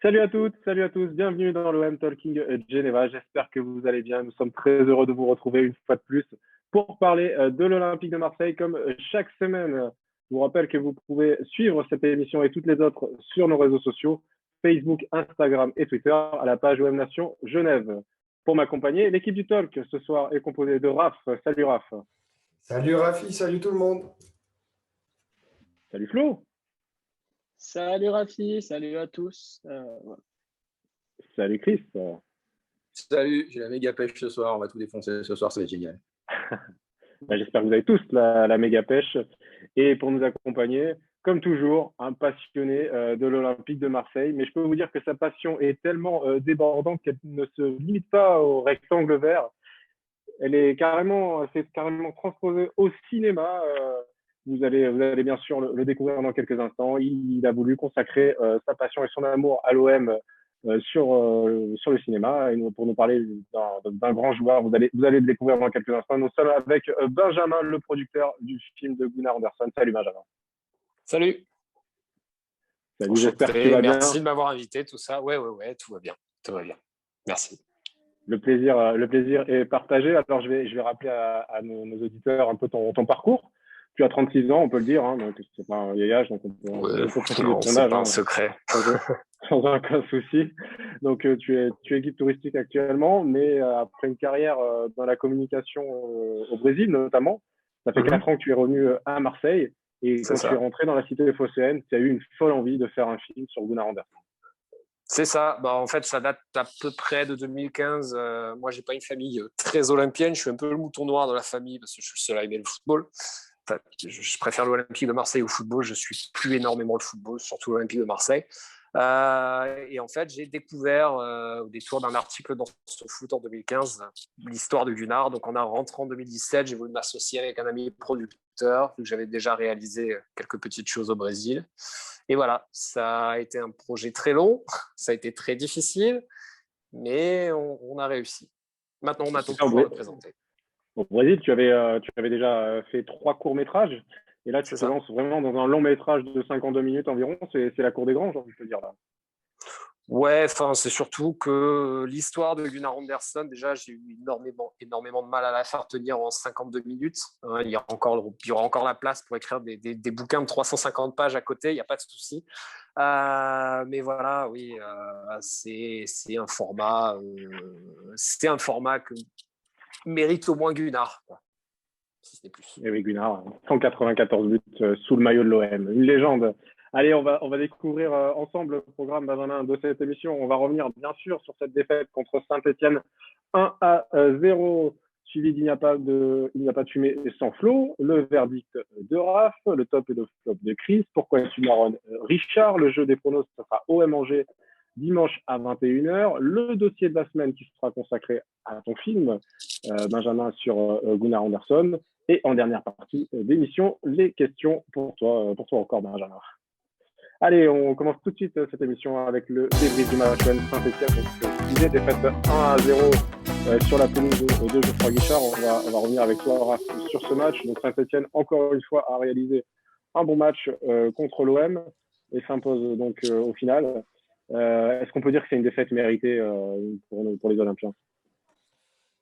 Salut à toutes, salut à tous, bienvenue dans l'OM Talking Geneva. J'espère que vous allez bien. Nous sommes très heureux de vous retrouver une fois de plus pour parler de l'Olympique de Marseille comme chaque semaine. Je vous rappelle que vous pouvez suivre cette émission et toutes les autres sur nos réseaux sociaux, Facebook, Instagram et Twitter à la page OM Nation Genève. Pour m'accompagner, l'équipe du Talk ce soir est composée de Raph. Salut Raph. Salut Rafi, salut tout le monde. Salut Flo. Salut Rafi, salut à tous. Voilà. Salut Chris. Salut, j'ai la méga pêche ce soir, on va tout défoncer ce soir, ça va être génial. J'espère que vous avez tous la méga pêche. Et pour nous accompagner, comme toujours, un passionné de l'Olympique de Marseille. Mais je peux vous dire que sa passion est tellement débordante qu'elle ne se limite pas au rectangle vert. C'est carrément transposée au cinéma. Vous allez bien sûr le découvrir dans quelques instants. Il a voulu consacrer sa passion et son amour à l'OM sur le cinéma pour nous parler d'un grand joueur. Vous allez le découvrir dans quelques instants. Nous sommes avec Benjamin, le producteur du film de Gunnar Anderson. Salut Benjamin. Salut. Salut, j'espère que tu vas bien. Merci de m'avoir invité, tout ça. Ouais, tout va bien. Tout va bien. Merci. Le plaisir est partagé. Alors, je vais rappeler à nos auditeurs un peu ton parcours. Tu as 36 ans, on peut le dire, hein, donc c'est pas un vieillage, donc on peut préciser ton âge. Pas un secret. Sans aucun souci. Donc, tu es guide touristique actuellement, mais après une carrière dans la communication au Brésil notamment, ça fait 4 ans que tu es revenu à Marseille. Et quand tu es rentré dans la cité phocéenne, tu as eu une folle envie de faire un film sur Gunnar Anderson. C'est ça. En fait, ça date à peu près de 2015. Moi, j'ai pas une famille très olympienne. Je suis un peu le mouton noir de la famille parce que je suis le seul à aimer le football. Enfin, je préfère l'Olympique de Marseille au football. Je suis plus énormément le football, surtout l'Olympique de Marseille. Et en fait, j'ai découvert au détour d'un article dans ce foot en 2015 l'histoire de Gunnar. Donc, en rentrant en 2017, j'ai voulu m'associer avec un ami producteur vu que j'avais déjà réalisé quelques petites choses au Brésil. Et voilà, ça a été un projet très long, ça a été très difficile, mais on a réussi. Maintenant, on attend de pouvoir le présenter. Au Brésil, tu avais déjà fait 3 courts-métrages. Et là, tu te lances vraiment dans un long métrage de 52 minutes environ. C'est la cour des grands, j'ai envie de te dire là. Ouais, c'est surtout que l'histoire de Gunnar Anderson, déjà, j'ai eu énormément de mal à la faire tenir en 52 minutes. Il y aura encore la place pour écrire des bouquins de 350 pages à côté, il n'y a pas de souci. Mais voilà, oui, c'est un format que mérite au moins Gunnar, si ce n'est plus. Et oui, Gunnar, 194 buts sous le maillot de l'OM, une légende. Allez, on va découvrir ensemble le programme Benjamin de cette émission. On va revenir bien sûr sur cette défaite contre Saint-Etienne 1-0, suivi d'Il n'y a pas de fumée sans flot, le verdict de Raph, le top et le flop de Chris, pourquoi tu marronnes Richard, le jeu des pronos, ça sera OM Angers dimanche à 21h, le dossier de la semaine qui sera consacré à ton film, Benjamin, sur Gunnar Anderson, et en dernière partie d'émission, les questions pour toi encore, Benjamin. Allez, on commence tout de suite cette émission avec le débrief du match Saint-Etienne. Donc, disais, défaite 1-0 sur la pelouse de Geoffroy Guichard. On va revenir avec toi, Raph, sur ce match. Donc, Saint-Etienne, encore une fois, a réalisé un bon match contre l'OM et s'impose donc au final. Est-ce qu'on peut dire que c'est une défaite méritée pour les Olympiens?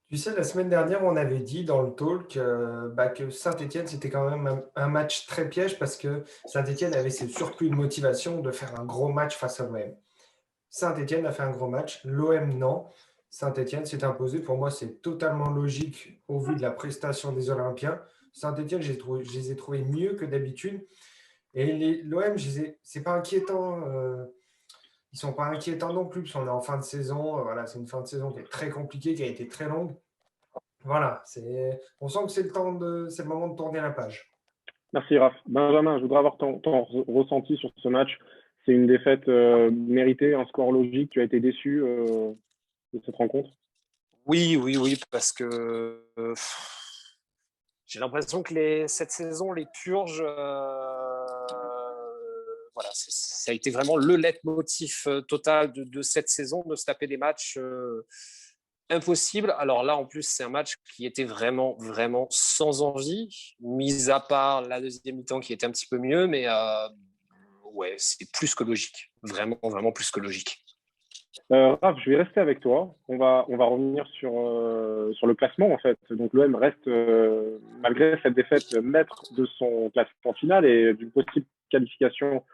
Tu sais, la semaine dernière, on avait dit dans le talk que Saint-Etienne, c'était quand même un match très piège parce que Saint-Etienne avait ce surplus de motivation de faire un gros match face à l'OM. Saint-Etienne a fait un gros match, l'OM non. Saint-Etienne s'est imposé. Pour moi, c'est totalement logique au vu de la prestation des Olympiens. Saint-Etienne, je les ai trouvés mieux que d'habitude. Et l'OM, c'est pas inquiétant. Ils ne sont pas inquiétants non plus, parce qu'on est en fin de saison. Voilà, c'est une fin de saison qui est très compliquée, qui a été très longue. Voilà, on sent que c'est le moment de tourner la page. Merci Raph. Benjamin, je voudrais avoir ton ressenti sur ce match. C'est une défaite méritée, un score logique. Tu as été déçu de cette rencontre? Oui, parce que j'ai l'impression que cette saison, les purges, voilà, ça a été vraiment le leitmotiv total de cette saison, de se taper des matchs impossibles. Alors là, en plus, c'est un match qui était vraiment sans envie, mis à part la deuxième mi-temps qui était un petit peu mieux, mais ouais, c'est plus que logique. Vraiment plus que logique. Raph, je vais rester avec toi. On va revenir sur le classement, en fait. Donc, l'OM reste, malgré cette défaite, maître de son classement final et d'une possible qualification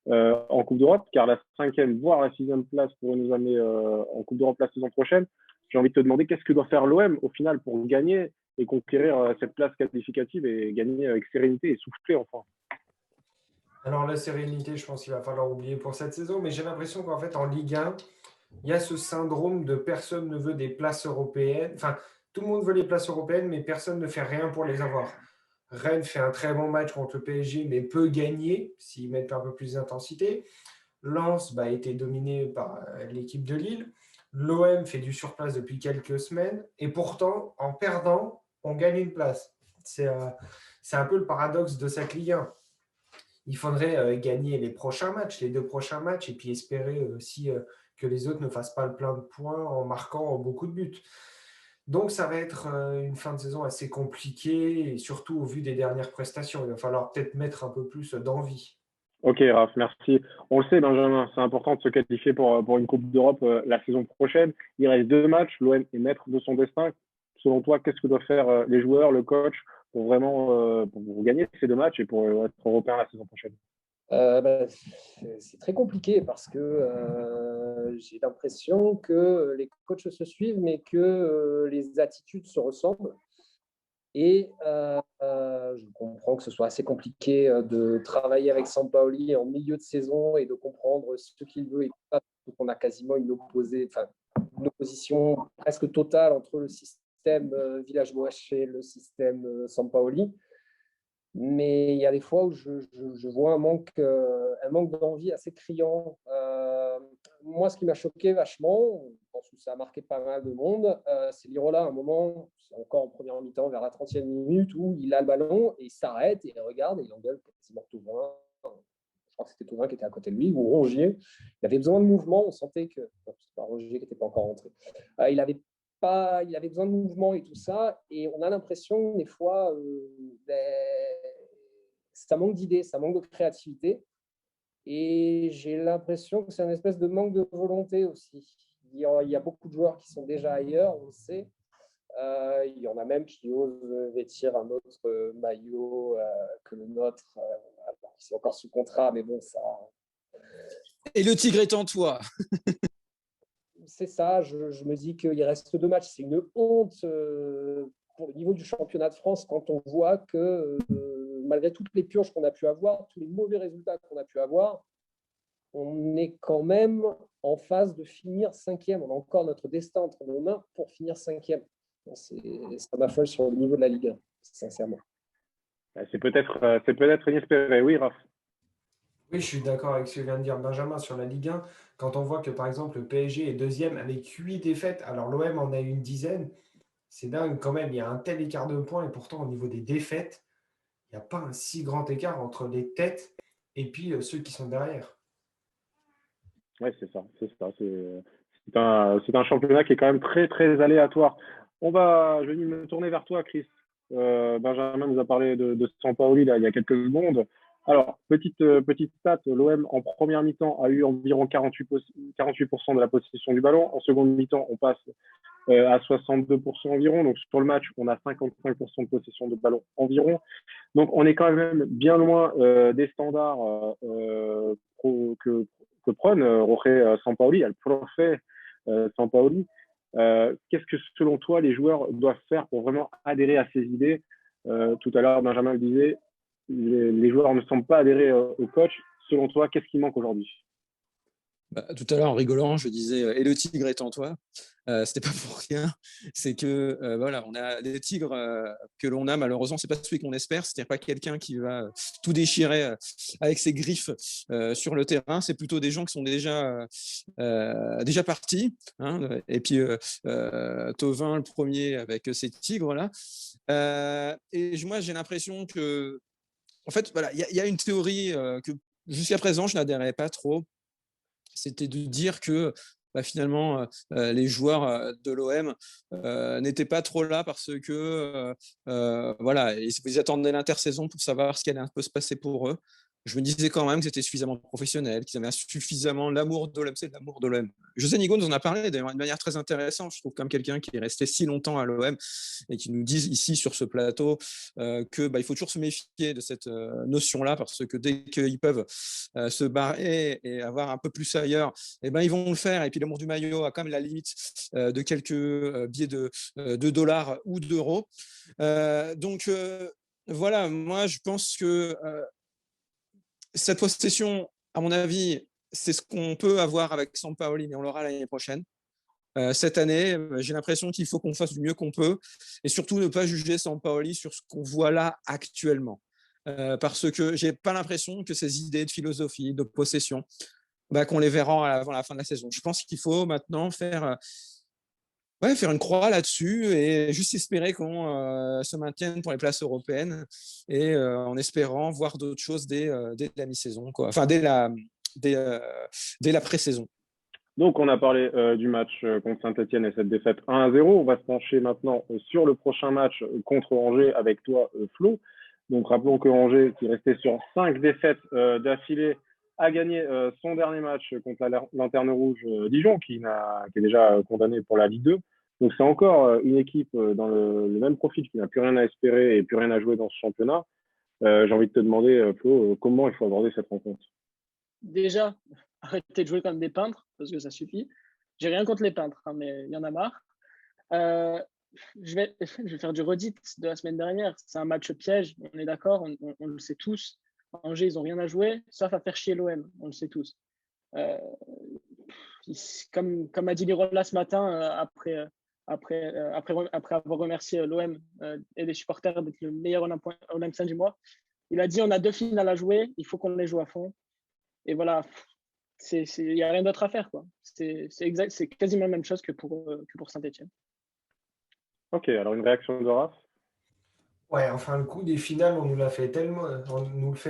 en Coupe d'Europe, car la cinquième, voire la sixième place pourrait nous amener en Coupe d'Europe la saison prochaine. J'ai envie de te demander qu'est-ce que doit faire l'OM au final pour gagner et conquérir cette place qualificative et gagner avec sérénité et souffler enfin. Alors la sérénité, je pense qu'il va falloir oublier pour cette saison, mais j'ai l'impression qu'en fait en Ligue 1, il y a ce syndrome de personne ne veut des places européennes. Enfin, tout le monde veut les places européennes, mais personne ne fait rien pour les avoir. Rennes fait un très bon match contre le PSG, mais peut gagner s'ils mettent un peu plus d'intensité. Lens a été dominé par l'équipe de Lille. L'OM fait du surplace depuis quelques semaines. Et pourtant, en perdant, on gagne une place. C'est un peu le paradoxe de cette Ligue 1. Il faudrait gagner les prochains matchs, les 2 prochains matchs, et puis espérer aussi que les autres ne fassent pas le plein de points en marquant beaucoup de buts. Donc, ça va être une fin de saison assez compliquée, et surtout au vu des dernières prestations. Il va falloir peut-être mettre un peu plus d'envie. Ok, Raph, merci. On le sait, Benjamin, c'est important de se qualifier pour une Coupe d'Europe la saison prochaine. Il reste 2 matchs, l'OM est maître de son destin. Selon toi, qu'est-ce que doivent faire les joueurs, le coach, pour vraiment pour gagner ces 2 matchs et pour être européen la saison prochaine? C'est très compliqué parce que j'ai l'impression que les coachs se suivent, mais que les attitudes se ressemblent. Et je comprends que ce soit assez compliqué de travailler avec Sampaoli en milieu de saison et de comprendre ce qu'il veut et pas. Donc on a quasiment une opposition presque totale entre le système Village-Boas et le système Sampaoli. Mais il y a des fois où je vois un manque d'envie assez criant. Moi, ce qui m'a choqué vachement, je pense que ça a marqué pas mal de monde, c'est Lirola à un moment, c'est encore en première mi-temps, vers la 30e minute, où il a le ballon et il s'arrête et il regarde et il engueule quasiment Thauvin. Je crois que c'était Thauvin qui était à côté de lui, ou Rongier. Il avait besoin de mouvement, on sentait que... Non, c'est pas Rongier qui n'était pas encore rentré. Il avait besoin de mouvement et tout ça, et on a l'impression des fois ça manque d'idées, ça manque de créativité, et j'ai l'impression que c'est un espèce de manque de volonté aussi. Il y a beaucoup de joueurs qui sont déjà ailleurs, on le sait. Il y en a même qui osent vêtir un autre maillot que le nôtre, alors qu'ils sont encore sous contrat, mais bon, ça... Et le tigre est en toi. C'est ça, je me dis qu'il reste 2 matchs. C'est une honte pour le niveau du championnat de France quand on voit que malgré toutes les purges qu'on a pu avoir, tous les mauvais résultats qu'on a pu avoir, on est quand même en phase de finir 5e. On a encore notre destin entre nos mains pour finir 5e. Ça m'affole sur le niveau de la Ligue 1, sincèrement. C'est peut-être inespéré, oui, Raph. Oui, je suis d'accord avec ce que vient de dire Benjamin sur la Ligue 1. Quand on voit que, par exemple, le PSG est deuxième avec 8 défaites, alors l'OM en a une dizaine, c'est dingue quand même. Il y a un tel écart de points et pourtant, au niveau des défaites, il n'y a pas un si grand écart entre les têtes et puis ceux qui sont derrière. Oui, c'est ça. C'est un championnat qui est quand même très, très aléatoire. Je vais me tourner vers toi, Chris. Benjamin nous a parlé de Sampaoli là, il y a quelques secondes. Alors, petite stat, l'OM en première mi-temps a eu environ 48% de la possession du ballon. En seconde mi-temps, on passe à 62% environ. Donc, sur le match, on a 55% de possession de ballon environ. Donc, on est quand même bien loin des standards que prône Jorge Sampaoli, le prophète Sampaoli. Qu'est-ce que, selon toi, les joueurs doivent faire pour vraiment adhérer à ces idées? Tout à l'heure, Benjamin le disait, les joueurs ne semblent pas adhérer au coach. Selon toi, qu'est-ce qui manque aujourd'hui? Tout à l'heure, en rigolant, je disais « Et le tigre est en toi ». C'était pas pour rien. C'est que voilà, on a des tigres que l'on a, malheureusement, c'est pas celui qu'on espère. C'est-à-dire pas quelqu'un qui va tout déchirer avec ses griffes sur le terrain. C'est plutôt des gens qui sont déjà partis. Hein, et puis Thauvin, le premier, avec ces tigres-là. Et moi, j'ai l'impression que, en fait, voilà, il y a une théorie que jusqu'à présent, je n'adhérais pas trop. C'était de dire que finalement, les joueurs de l'OM n'étaient pas trop là parce que voilà, ils attendaient l'intersaison pour savoir ce qui allait un peu se passer pour eux. je me disais quand même que c'était suffisamment professionnel, qu'ils avaient suffisamment l'amour de l'OM, c'est l'amour de l'OM. José Nigo nous en a parlé d'ailleurs d'une manière très intéressante. Je trouve comme quelqu'un qui est resté si longtemps à l'OM et qui nous dit ici sur ce plateau que il faut toujours se méfier de cette notion-là parce que dès qu'ils peuvent se barrer et avoir un peu plus ailleurs, ils vont le faire. Et puis l'amour du maillot a quand même la limite de quelques billets de dollars ou d'euros. Donc voilà, moi je pense que cette possession, à mon avis, c'est ce qu'on peut avoir avec Sampaoli, mais on l'aura l'année prochaine. Cette année, j'ai l'impression qu'il faut qu'on fasse du mieux qu'on peut et surtout ne pas juger Sampaoli sur ce qu'on voit là actuellement. Parce que j'ai pas l'impression que ces idées de philosophie, de possession, qu'on les verra avant la fin de la saison. Je pense qu'il faut maintenant faire une croix là-dessus et juste espérer qu'on se maintienne pour les places européennes et en espérant voir d'autres choses dès la mi-saison, quoi. Enfin, dès la pré-saison. Donc, on a parlé du match contre Saint-Etienne et cette défaite 1-0. On va se pencher maintenant sur le prochain match contre Angers avec toi, Flo. Donc, rappelons que Angers, qui restait sur 5 défaites d'affilée, a gagné son dernier match contre la Lanterne Rouge Dijon, qui est déjà condamné pour la Ligue 2. Donc, c'est encore une équipe dans le même profil qui n'a plus rien à espérer et plus rien à jouer dans ce championnat. J'ai envie de te demander, Flo, comment il faut aborder cette rencontre? Déjà, arrêtez de jouer comme des peintres, parce que ça suffit. J'ai rien contre les peintres, hein, mais il y en a marre. Je vais faire du redit de la semaine dernière. C'est un match piège, on est d'accord, on le sait tous. Angers, ils n'ont rien à jouer, sauf à faire chier l'OM, on le sait tous. Comme a dit Lirola ce matin, après avoir remercié l'OM et les supporters d'être le meilleur Olympien du mois, il a dit on a 2 finales à jouer, il faut qu'on les joue à fond. Et voilà, il n'y a rien d'autre à faire, quoi. C'est quasiment la même chose que pour Saint-Etienne. Ok, alors une réaction de Raph? Ouais, enfin, le coup des finales, on nous le fait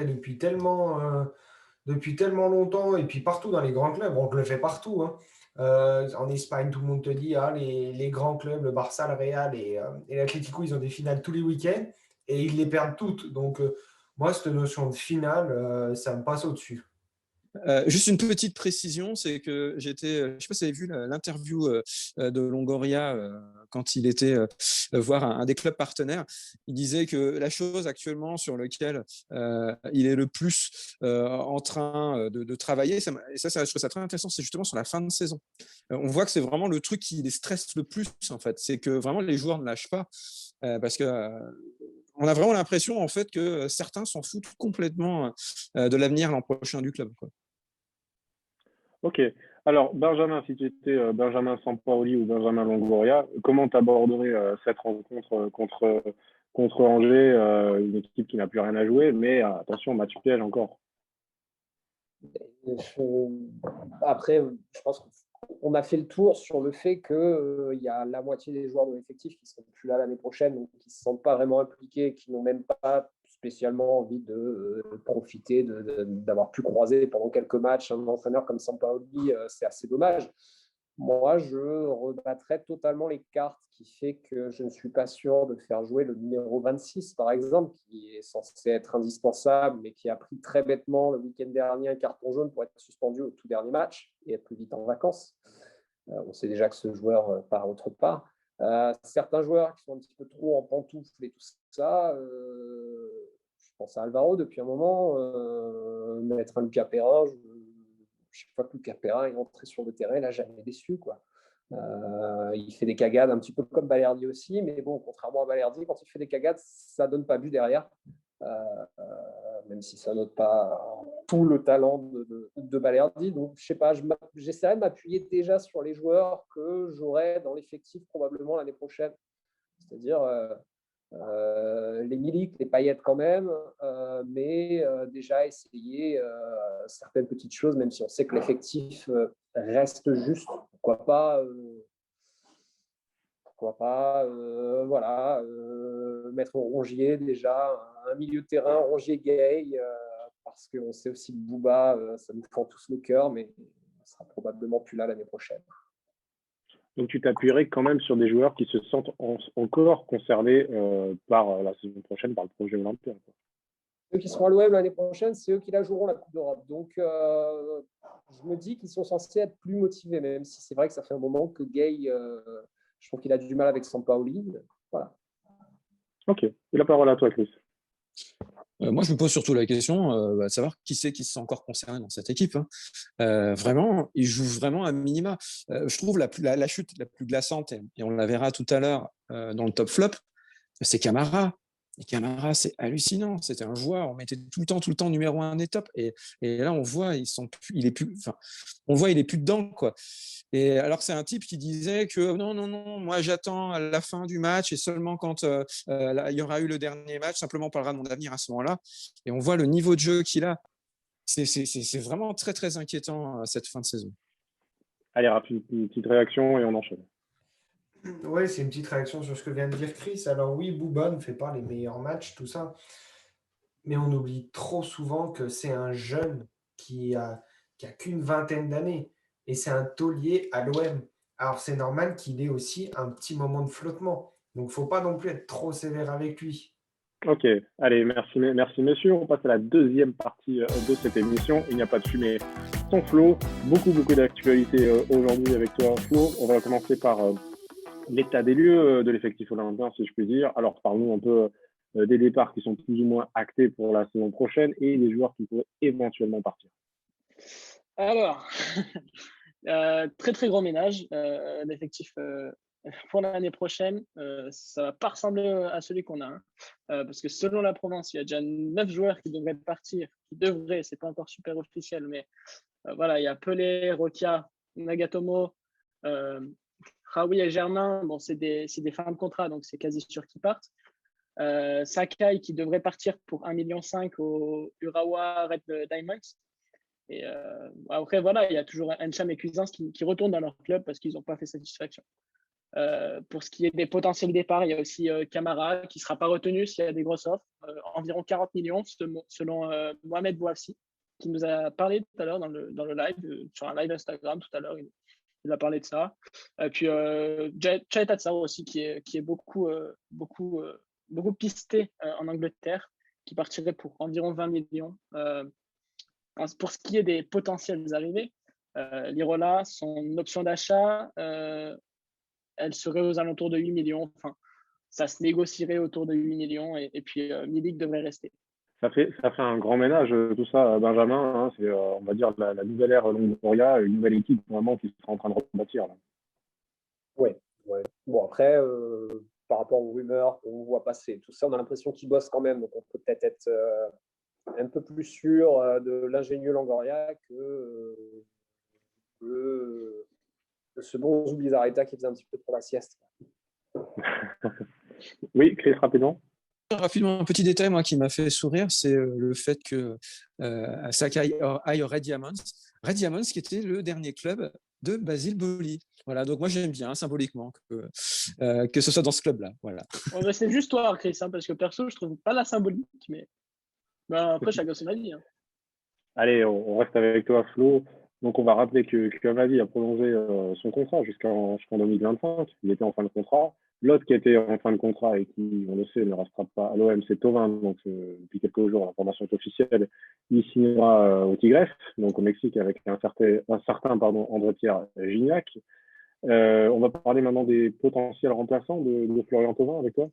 depuis tellement longtemps et puis partout dans les grands clubs. On le fait partout, hein. En Espagne, tout le monde te dit les grands clubs, le Barça, le Real et l'Atlético, ils ont des finales tous les week-ends et ils les perdent toutes. Donc, moi, cette notion de finale, ça me passe au-dessus. Juste une petite précision, c'est que je ne sais pas si vous avez vu l'interview de Longoria quand il était voir un des clubs partenaires. Il disait que la chose actuellement sur laquelle il est le plus en train de travailler, et ça, je trouve ça très intéressant, c'est justement sur la fin de saison. On voit que c'est vraiment le truc qui les stresse le plus, en fait. C'est que vraiment les joueurs ne lâchent pas parce que on a vraiment l'impression en fait que certains s'en foutent complètement de l'avenir l'an prochain du club, quoi. Ok. Alors, Benjamin, si tu étais Benjamin Sampaoli ou Benjamin Longoria, comment tu aborderais cette rencontre contre Angers, une équipe qui n'a plus rien à jouer, mais attention, match piège encore. Après, je pense qu'on a fait le tour sur le fait qu'il y a la moitié des joueurs de l'effectif qui ne seront plus là l'année prochaine, donc qui ne se sentent pas vraiment impliqués, qui n'ont même pas spécialement envie de profiter d'avoir pu croiser pendant quelques matchs un entraîneur comme Sampaoli. C'est assez dommage. Moi, je rebattrais totalement les cartes, qui fait que je ne suis pas sûr de faire jouer le numéro 26, par exemple, qui est censé être indispensable, mais qui a pris très bêtement le week-end dernier un carton jaune pour être suspendu au tout dernier match et être plus vite en vacances. On sait déjà que ce joueur part autre part. Certains joueurs qui sont un petit peu trop en pantoufles et tout ça, je pense à Alvaro depuis un moment, mettre un Lucas Perrin, chaque fois que Lucas Perrin est entré sur le terrain, il n'a jamais déçu, quoi. Il fait des cagades un petit peu comme Balerdi aussi, mais bon, contrairement à Balerdi, quand il fait des cagades, ça ne donne pas but derrière, même si ça note pas tout le talent de Balerdi. Donc, je sais pas, j'essaierai de m'appuyer déjà sur les joueurs que j'aurai dans l'effectif probablement l'année prochaine. C'est-à-dire les Milik, les Payet quand même, mais déjà essayer certaines petites choses, même si on sait que l'effectif reste juste. Pourquoi pas mettre Rongier déjà, un milieu de terrain, Rongier-Gay, parce qu'on sait aussi que Bouba, ça nous fend tous le cœur, mais il ne sera probablement plus là l'année prochaine. Donc, tu t'appuierais quand même sur des joueurs qui se sentent encore concernés par la saison prochaine, par le projet olympien. Ceux qui seront à l'OM l'année prochaine, c'est eux qui la joueront la Coupe d'Europe. Donc, je me dis qu'ils sont censés être plus motivés, même si c'est vrai que ça fait un moment que Gay, je trouve qu'il a du mal avec Sampaoli. Voilà. Ok. Et la parole à toi, Chris. Moi, je me pose surtout la question de savoir qui c'est qui se sent encore concerné dans cette équipe. Vraiment, ils jouent vraiment à minima. Je trouve la chute la plus glaçante, et on la verra tout à l'heure dans le top flop, c'est Camara. Et Camara, c'est hallucinant. C'était un joueur, on mettait tout le temps numéro 1 des tops. Et là, on voit, il est plus dedans, quoi. Et alors, c'est un type qui disait que non, moi, j'attends à la fin du match et seulement quand il y aura eu le dernier match, simplement on parlera de mon avenir à ce moment-là. Et on voit le niveau de jeu qu'il a. C'est vraiment très, très inquiétant cette fin de saison. Allez, rapide, une petite réaction et on enchaîne. Oui, c'est une petite réaction sur ce que vient de dire Chris. Alors oui, Bouba ne fait pas les meilleurs matchs, tout ça. Mais on oublie trop souvent que c'est un jeune qui a qu'une vingtaine d'années. Et c'est un taulier à l'OM. Alors c'est normal qu'il ait aussi un petit moment de flottement. Donc il ne faut pas non plus être trop sévère avec lui. Ok, allez, merci messieurs. On passe à la deuxième partie de cette émission. Il n'y a pas de fumée sans Flo. Beaucoup d'actualités aujourd'hui avec toi, Flo. On va commencer par l'état des lieux de l'effectif olympien, si je puis dire. Alors, parle-nous un peu des départs qui sont plus ou moins actés pour la saison prochaine et des joueurs qui pourraient éventuellement partir. Alors, très très gros ménage d'effectifs pour l'année prochaine. Ça ne va pas ressembler à celui qu'on a. Parce que selon la province, il y a déjà 9 joueurs qui devraient partir. C'est pas encore super officiel, mais voilà, il y a Pelé, Rokia, Nagatomo, Raoui et Germain. Bon, c'est des fins de contrat, donc c'est quasi sûr qu'ils partent. Sakai qui devrait partir pour 1,5 million au Urawa Red Diamonds. Et après, voilà, il y a toujours Encham et Cuisance qui retournent dans leur club parce qu'ils n'ont pas fait satisfaction. Pour ce qui est des potentiels départs, il y a aussi Camara qui ne sera pas retenu s'il y a des grosses offres. Environ 40 millions selon Mohamed Bouafsi, qui nous a parlé tout à l'heure dans le live, sur un live Instagram tout à l'heure. Il a parlé de ça. Puis Chet Tatsar aussi, qui est beaucoup pisté en Angleterre, qui partirait pour environ 20 millions. Pour ce qui est des potentiels arrivées, l'Irola, son option d'achat, elle serait aux alentours de 8 millions. Enfin, ça se négocierait autour de 8 millions et puis Milik devrait rester. Ça fait un grand ménage, tout ça, Benjamin. Hein, c'est, on va dire, la nouvelle ère Longoria, une nouvelle équipe vraiment qui sera en train de rebâtir. Oui. Bon, après, par rapport aux rumeurs qu'on voit passer, tout ça, on a l'impression qu'ils bossent quand même. Donc, on peut peut-être être un peu plus sûr de l'ingénieux Longoria que ce bon Zubizarreta qui faisait un petit peu trop la sieste. Oui, Chris, rapidement. Rapidement, un petit détail moi, qui m'a fait sourire, c'est le fait que Sakai aille au Red Diamonds. Red Diamonds qui était le dernier club de Basile Boli. Voilà, donc moi j'aime bien symboliquement que ce soit dans ce club-là. Voilà. Ouais, c'est juste toi, Chris, hein, parce que perso, je trouve pas la symbolique, mais après, chacun son avis. Hein. Allez, on reste avec toi, Flo. Donc, on va rappeler que Amadi a prolongé son contrat jusqu'en 2025. Il était en fin de contrat. L'autre qui était en fin de contrat et qui, on le sait, ne restera pas à l'OM, c'est Thauvin. Donc, depuis quelques jours, l'information est officielle. Il signera au Tigres, donc au Mexique, avec un certain André-Pierre Gignac. On va parler maintenant des potentiels remplaçants de Florian Thauvin avec toi.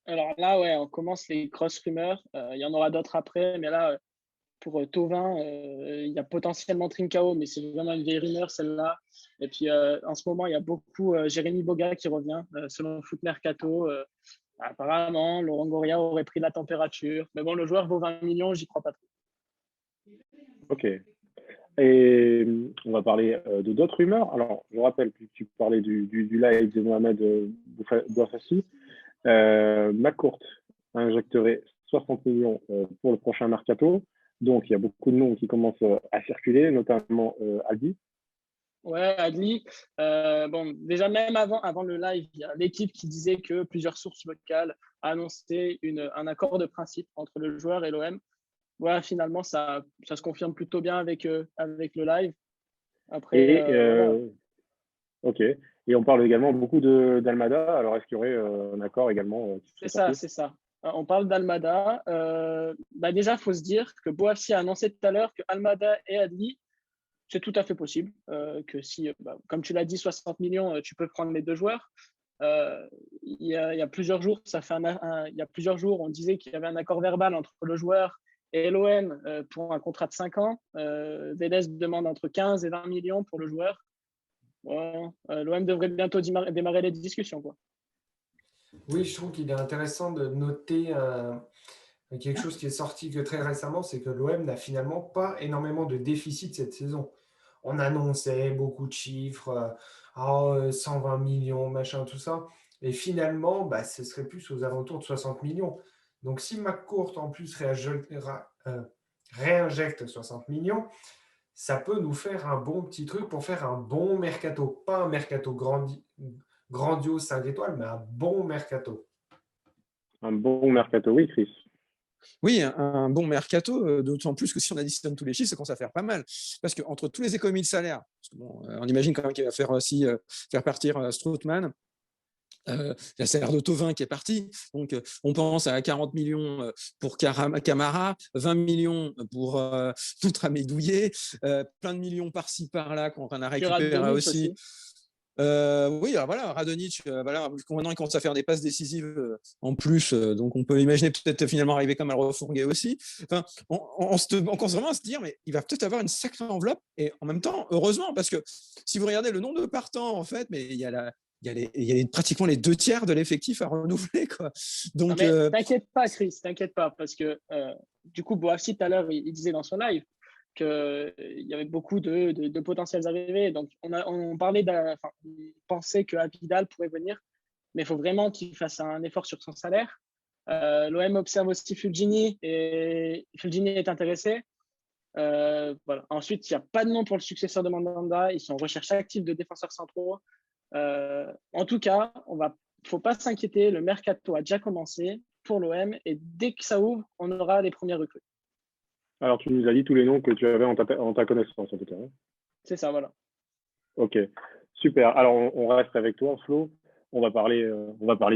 Alors là, ouais, on commence les grosses rumeurs. Il y en aura d'autres après, mais là, pour Thauvin, il y a potentiellement Trincao, mais c'est vraiment une vieille rumeur celle-là. Et puis en ce moment, il y a beaucoup Jérémy Boga qui revient, selon Foot Mercato. Apparemment, Laurent Goria aurait pris la température. Mais bon, le joueur vaut 20 millions, j'y crois pas trop. Ok. Et on va parler de d'autres rumeurs. Alors, je rappelle, tu parlais du live de Mohamed Bouafsi. McCourt injecterait 60 millions pour le prochain mercato. Donc, il y a beaucoup de noms qui commencent à circuler, notamment Adli. Ouais, Adli. Bon, déjà, même avant le live, il y a l'équipe qui disait que plusieurs sources locales annonçaient un accord de principe entre le joueur et l'OM. Voilà, finalement, ça se confirme plutôt bien avec le live. Après, voilà. Ok. Et on parle également beaucoup d'Almada. Alors, est-ce qu'il y aurait un accord également C'est ça. On parle d'Almada. Déjà, il faut se dire que Boafsi a annoncé tout à l'heure que Almada et Adli, c'est tout à fait possible. Que si, comme tu l'as dit, 60 millions, tu peux prendre les deux joueurs. Il y a plusieurs jours, il y a plusieurs jours, on disait qu'il y avait un accord verbal entre le joueur et l'OM pour un contrat de 5 ans. Vélez demande entre 15 et 20 millions pour le joueur. L'OM devrait bientôt démarrer les discussions, quoi. Oui, je trouve qu'il est intéressant de noter quelque chose qui est sorti que très récemment, c'est que l'OM n'a finalement pas énormément de déficit cette saison. On annonçait beaucoup de chiffres, 120 millions, machin, tout ça. Et finalement, ce serait plus aux alentours de 60 millions. Donc, si McCourt, en plus, réinjecte 60 millions, ça peut nous faire un bon petit truc pour faire un bon mercato. Pas un mercato grandiose 5 étoiles, mais un bon mercato. Un bon mercato, oui, Chris. Oui, un bon mercato, d'autant plus que si on additionne tous les chiffres, ça commence à faire pas mal. Parce qu'entre tous les économies de salaire, parce que on imagine quand même qu'il va faire aussi faire partir Strootman, il y a salaire de Thauvin qui est parti, donc on pense à 40 millions pour Camara, 20 millions pour notre ami Douillet, plein de millions par-ci par-là qu'on a récupéré aussi. Oui, alors voilà, Radonjic, maintenant il commence à faire des passes décisives en plus, donc on peut imaginer peut-être finalement arriver comme à le refourguer aussi. Enfin, on commence vraiment à se dire, mais il va peut-être avoir une sacrée enveloppe, et en même temps, heureusement, parce que si vous regardez le nombre de partants, en fait, mais il y a pratiquement les 2/3 de l'effectif à renouveler, quoi. Donc, t'inquiète pas, Chris, t'inquiète pas, parce que du coup, Boafsi, tout à l'heure, il disait dans son live qu'il y avait beaucoup de potentiels arrivées. Donc, on pensait que Abidal pourrait venir, mais il faut vraiment qu'il fasse un effort sur son salaire. L'OM observe aussi Fulgini, et Fulgini est intéressé. Voilà. Ensuite, il n'y a pas de nom pour le successeur de Mandanda. Ils sont en recherche active de défenseurs centraux. En tout cas, il ne faut pas s'inquiéter. Le mercato a déjà commencé pour l'OM, et dès que ça ouvre, on aura les premières recrues. Alors, tu nous as dit tous les noms que tu avais en ta connaissance, en tout cas. C'est ça, voilà. Ok, super. Alors, on reste avec toi, Flo. On va parler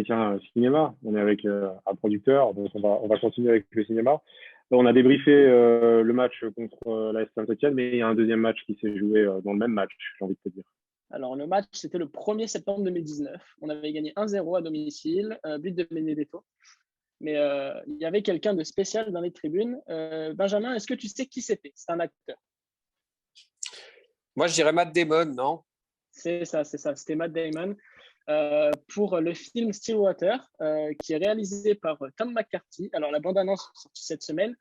tiens, cinéma. On est avec un producteur, donc on va continuer avec le cinéma. On a débriefé le match contre l'AS Saint-Etienne, mais il y a un deuxième match qui s'est joué dans le même match, j'ai envie de te dire. Alors, le match, c'était le 1er septembre 2019. On avait gagné 1-0 à domicile, but de Benedetto. Mais il y avait quelqu'un de spécial dans les tribunes. Benjamin, est-ce que tu sais qui c'était? C'est un acteur. Moi, je dirais Matt Damon, non? C'est ça. C'était Matt Damon pour le film Stillwater, qui est réalisé par Tom McCarthy. Alors, la bande-annonce est sortie cette semaine.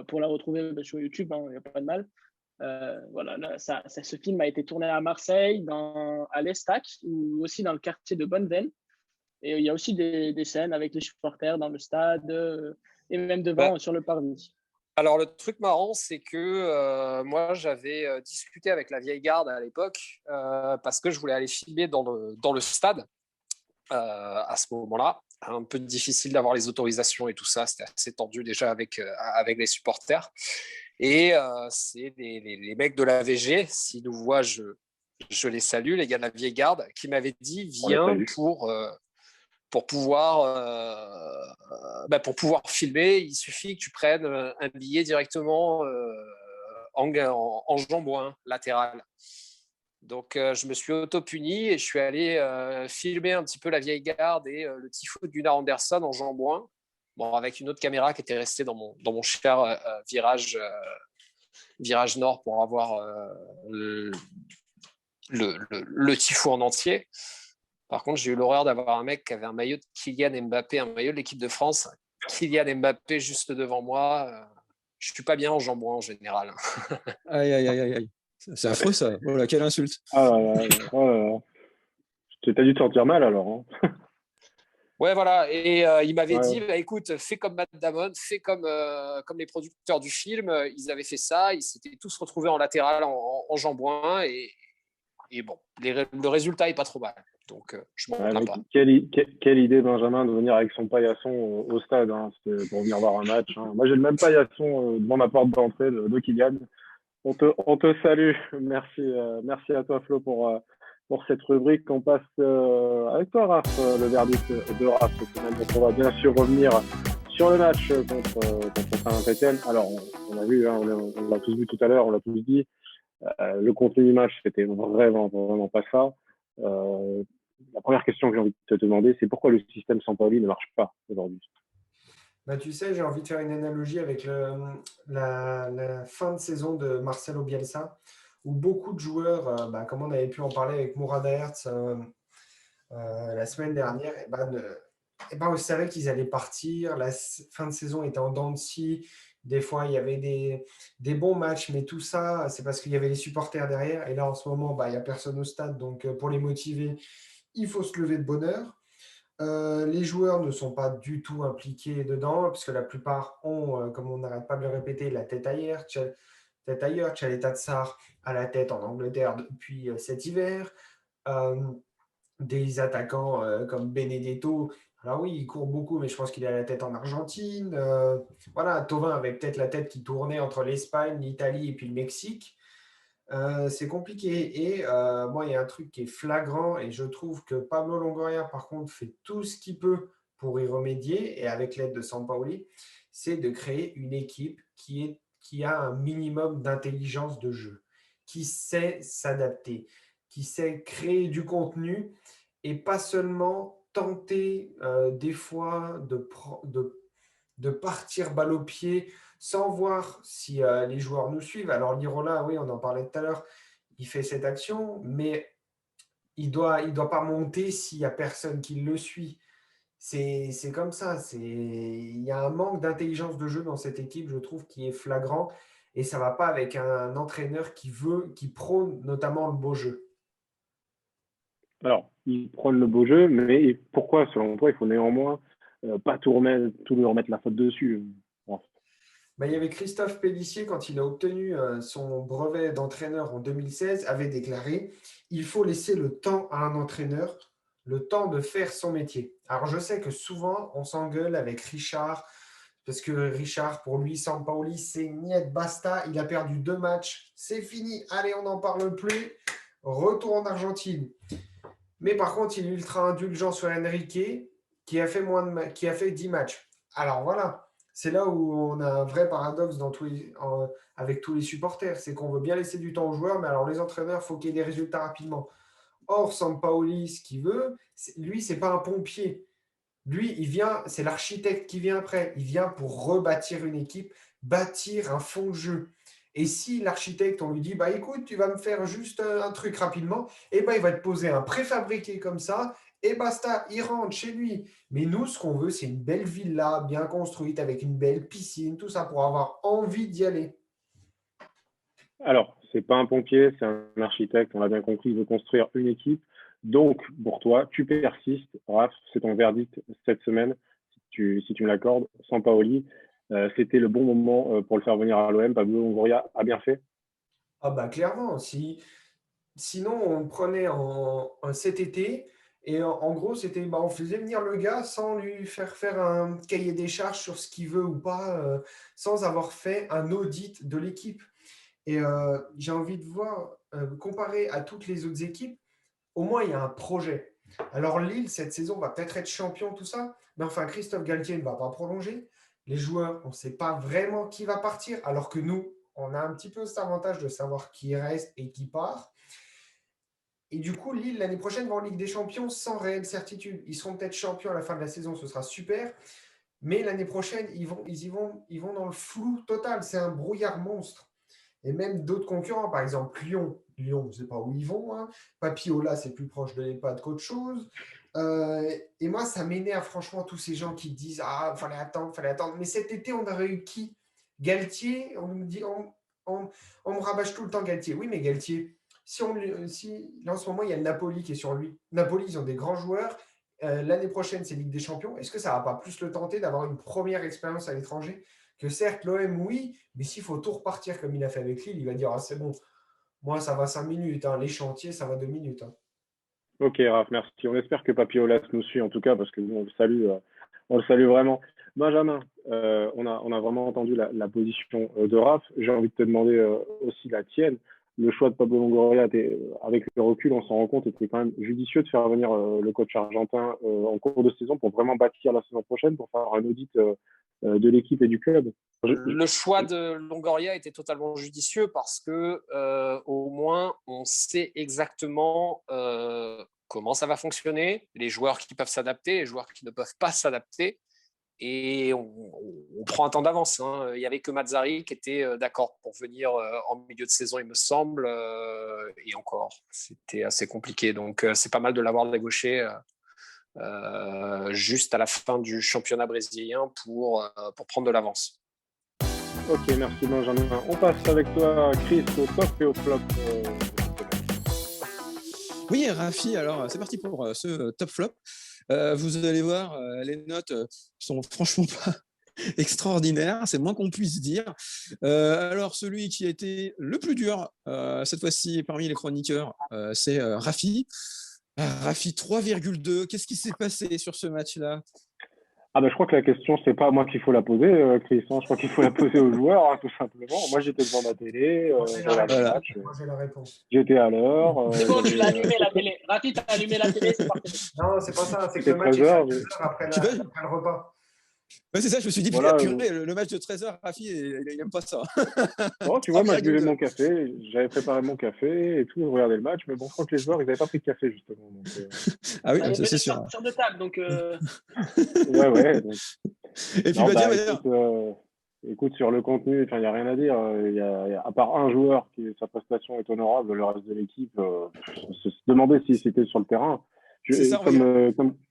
Pour la retrouver sur YouTube, il n'y a pas de mal. Ce film a été tourné à Marseille, à l'Estac, ou aussi dans le quartier de Bonneveine. Et il y a aussi des scènes avec les supporters dans le stade et même devant sur le parvis. Alors, le truc marrant, c'est que moi, j'avais discuté avec la vieille garde à l'époque parce que je voulais aller filmer dans le stade à ce moment-là. Un peu difficile d'avoir les autorisations et tout ça. C'était assez tendu déjà avec les supporters. Et c'est les mecs de la VG, s'ils nous voient, je les salue, les gars de la vieille garde, qui m'avaient dit viens pour pouvoir filmer, il suffit que tu prennes un billet directement en jambouin latéral. Donc, je me suis auto-puni et je suis allé filmer un petit peu la vieille garde et le tifo de Gunnar Andersson en jambouin, avec une autre caméra qui était restée dans mon cher virage nord pour avoir le tifo en entier. Par contre, j'ai eu l'horreur d'avoir un mec qui avait un maillot de Kylian Mbappé, un maillot de l'équipe de France. Kylian Mbappé juste devant moi. Je ne suis pas bien en jambon en général. Aïe. C'est affreux, ça. Oh là, quelle insulte. Tu as dû te sentir mal, alors. Hein. Ouais, voilà. Et il m'avait dit, écoute, fais comme Matt Damon, fais comme les producteurs du film. Ils avaient fait ça. Ils s'étaient tous retrouvés en latéral, en jambouin. Et bon, le résultat n'est pas trop mal. Donc, je m'en plains pas. Quelle idée, Benjamin, de venir avec son paillasson au stade pour venir voir un match. Hein. Moi, j'ai le même paillasson devant ma porte d'entrée de Kylian. On te salue. Merci à toi, Flo, pour cette rubrique. On passe avec toi, Raph, le verdict de Raph cette semaine. Donc, on va bien sûr revenir Sur le match contre Saint-Etienne, alors on a vu, hein, on l'a tous vu tout à l'heure, on l'a tous dit, le contenu du match, c'était vraiment pas ça. La première question que j'ai envie de te demander, c'est pourquoi le système Sampaoli ne marche pas aujourd'hui? Bah, tu sais, j'ai envie de faire une analogie avec la fin de saison de Marcelo Bielsa, où beaucoup de joueurs, comme on avait pu en parler avec Mourad Hertz la semaine dernière, on savait qu'ils allaient partir. La fin de saison était en dents de scie. Des fois, il y avait des bons matchs, mais tout ça, c'est parce qu'il y avait les supporters derrière. Et là, en ce moment, il n'y a personne au stade. Donc, pour les motiver, il faut se lever de bonne heure. Les joueurs ne sont pas du tout impliqués dedans, puisque la plupart ont, comme on n'arrête pas de le répéter, la tête ailleurs. Tchaleta Tsar à la tête en Angleterre depuis cet hiver. Des attaquants comme Benedetto. Alors oui, il court beaucoup, mais je pense qu'il a la tête en Argentine. Voilà, Thauvin avait peut-être la tête qui tournait entre l'Espagne, l'Italie et puis le Mexique. C'est compliqué. Et moi, il y a un truc qui est flagrant et je trouve que Pablo Longoria, par contre, fait tout ce qu'il peut pour y remédier et avec l'aide de Sampaoli, c'est de créer une équipe qui a un minimum d'intelligence de jeu, qui sait s'adapter, qui sait créer du contenu et pas seulement tenter des fois de partir balle au pied sans voir si les joueurs nous suivent. Alors Lirola, oui, on en parlait tout à l'heure, il fait cette action, mais il doit pas monter s'il n'y a personne qui le suit. C'est comme ça. Il y a un manque d'intelligence de jeu dans cette équipe, je trouve, qui est flagrant. Et ça ne va pas avec un entraîneur qui prône notamment le beau jeu. Alors, il prône le beau jeu, mais pourquoi, selon toi, il faut néanmoins pas tout lui remettre la faute dessus? Bon. Il y avait Christophe Pélissier, quand il a obtenu son brevet d'entraîneur en 2016, avait déclaré « Il faut laisser le temps à un entraîneur, le temps de faire son métier ». Alors, je sais que souvent, on s'engueule avec Richard, parce que Richard, pour lui, Sampaoli, c'est niet, basta, il a perdu 2 matchs, c'est fini, allez, on n'en parle plus, retour en Argentine. Mais par contre, il est ultra indulgent sur Enrique, qui a fait 10 matchs. Alors voilà. C'est là où on a un vrai paradoxe avec tous les supporters. C'est qu'on veut bien laisser du temps aux joueurs, mais alors les entraîneurs, il faut qu'il y ait des résultats rapidement. Or, Sampaoli, ce qu'il veut, lui, ce n'est pas un pompier. Lui, c'est l'architecte qui vient après. Il vient pour rebâtir une équipe, bâtir un fond de jeu. Et si l'architecte, on lui dit, écoute, tu vas me faire juste un truc rapidement, il va te poser un préfabriqué comme ça, et basta, il rentre chez lui. Mais nous, ce qu'on veut, c'est une belle villa bien construite avec une belle piscine, tout ça pour avoir envie d'y aller. Alors, c'est pas un pompier, c'est un architecte, on l'a bien compris, il veut construire une équipe. Donc, pour toi, tu persistes, Raph, c'est ton verdict cette semaine, si tu me l'accordes, Sampaoli, c'était le bon moment pour le faire venir à l'OM. Pablo Longoria a bien fait. Ah clairement, sinon on le prenait cet été et en gros c'était on faisait venir le gars sans lui faire un cahier des charges sur ce qu'il veut ou pas, sans avoir fait un audit de l'équipe. Et j'ai envie de voir, comparé à toutes les autres équipes, au moins il y a un projet. Alors Lille, cette saison, va peut-être être champion, tout ça, mais enfin Christophe Galtier ne va pas prolonger. Les joueurs, on ne sait pas vraiment qui va partir, alors que nous, on a un petit peu cet avantage de savoir qui reste et qui part. Et du coup, Lille, l'année prochaine, va en Ligue des Champions sans réelle certitude. Ils seront peut-être champions à la fin de la saison, ce sera super. Mais l'année prochaine, ils vont dans le flou total. C'est un brouillard monstre. Et même d'autres concurrents, par exemple Lyon. Lyon, je ne sais pas où ils vont. Hein. Papiola, c'est plus proche de l'EHPAD qu'autre chose. Et moi, ça m'énerve franchement tous ces gens qui disent « Ah, fallait attendre. » Mais cet été, on aurait eu qui? Galtier, on me dit, on me rabâche tout le temps Galtier. Oui, mais Galtier, là, en ce moment, il y a le Napoli qui est sur lui. Napoli, ils ont des grands joueurs. L'année prochaine, c'est Ligue des Champions. Est-ce que ça ne va pas plus le tenter d'avoir une première expérience à l'étranger? Que certes, l'OM, oui, mais s'il faut tout repartir comme il a fait avec Lille, il va dire « Ah, c'est bon, moi, ça va 5 minutes. Hein. Les chantiers, ça va 2 minutes. Hein. » Ok, Raph, merci. On espère que Papiolas nous suit en tout cas, parce que nous, on le salue vraiment. Benjamin, on a vraiment entendu la position de Raph. J'ai envie de te demander aussi la tienne. le choix de Pablo Longoria était, avec le recul, on s'en rend compte, était quand même judicieux de faire venir le coach argentin en cours de saison pour vraiment bâtir la saison prochaine, pour faire un audit de l'équipe et du club. Le choix de Longoria était totalement judicieux parce que au moins on sait exactement comment ça va fonctionner, les joueurs qui peuvent s'adapter, les joueurs qui ne peuvent pas s'adapter, et on prend un temps d'avance. Hein. Il n'y avait que Mazzarri qui était d'accord pour venir en milieu de saison, il me semble, et encore, c'était assez compliqué. Donc c'est pas mal de l'avoir dégauché juste à la fin du championnat brésilien pour prendre de l'avance. Ok, merci Benjamin. On passe avec toi, Chris, au top et au flop. Oui, Rafi, alors c'est parti pour ce top flop. Vous allez voir, les notes sont franchement pas extraordinaires, c'est le moins qu'on puisse dire. Alors, celui qui a été le plus dur, cette fois-ci parmi les chroniqueurs, c'est Rafi. Rafi, 3,2. Qu'est-ce qui s'est passé sur ce match-là? Ah ben, je crois que la question, c'est pas à moi qu'il faut la poser, Chris. Je crois qu'il faut la poser aux joueurs, hein, tout simplement. Moi, j'étais devant ma télé, J'ai la réponse. j'étais à l'heure. C'est bon, tu l'as allumé la télé. Rafi, tu as allumé la télé, c'est parti. Non, c'est pas ça. C'est que C'est le match 13 est fait à heures, 13 heures après le repas. Ouais, c'est ça, je me suis dit, Voilà, purée, le match de 13h, Rafi, il n'aime pas ça. bon, tu vois, moi, je buvais mon café, j'avais préparé mon café et tout, je regardais le match, mais bon, je crois que les joueurs, ils n'avaient pas pris de café, justement. Donc, Ah oui, Il y ça, avait c'est des sûr. sorties de table, donc ouais. Donc... Et puis, Non, bah, tiens, écoute, sur le contenu, il n'y a rien à dire. À part un joueur sa prestation est honorable, le reste de l'équipe, se demander si c'était sur le terrain. c'est ça,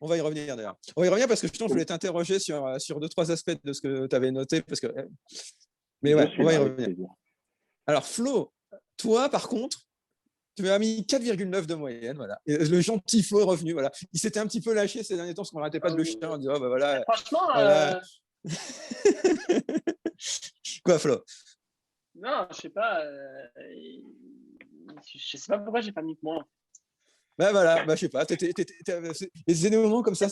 on va y revenir d'ailleurs. On va y revenir parce que je voulais t'interroger sur 2-3 aspects de ce que tu avais noté. Mais ouais, on va y revenir. Alors, Flo, toi, par contre, tu as mis 4,9 de moyenne. Voilà. Et le gentil Flo est revenu. Voilà. Il s'était un petit peu lâché ces derniers temps parce qu'on n'arrêtait pas de le chier. On dit, oh, bah, voilà. franchement, voilà. Quoi, Flo? Non, je sais pas. Je sais pas pourquoi j'ai pas mis moins. Ben voilà, je sais pas. Les moments comme ça,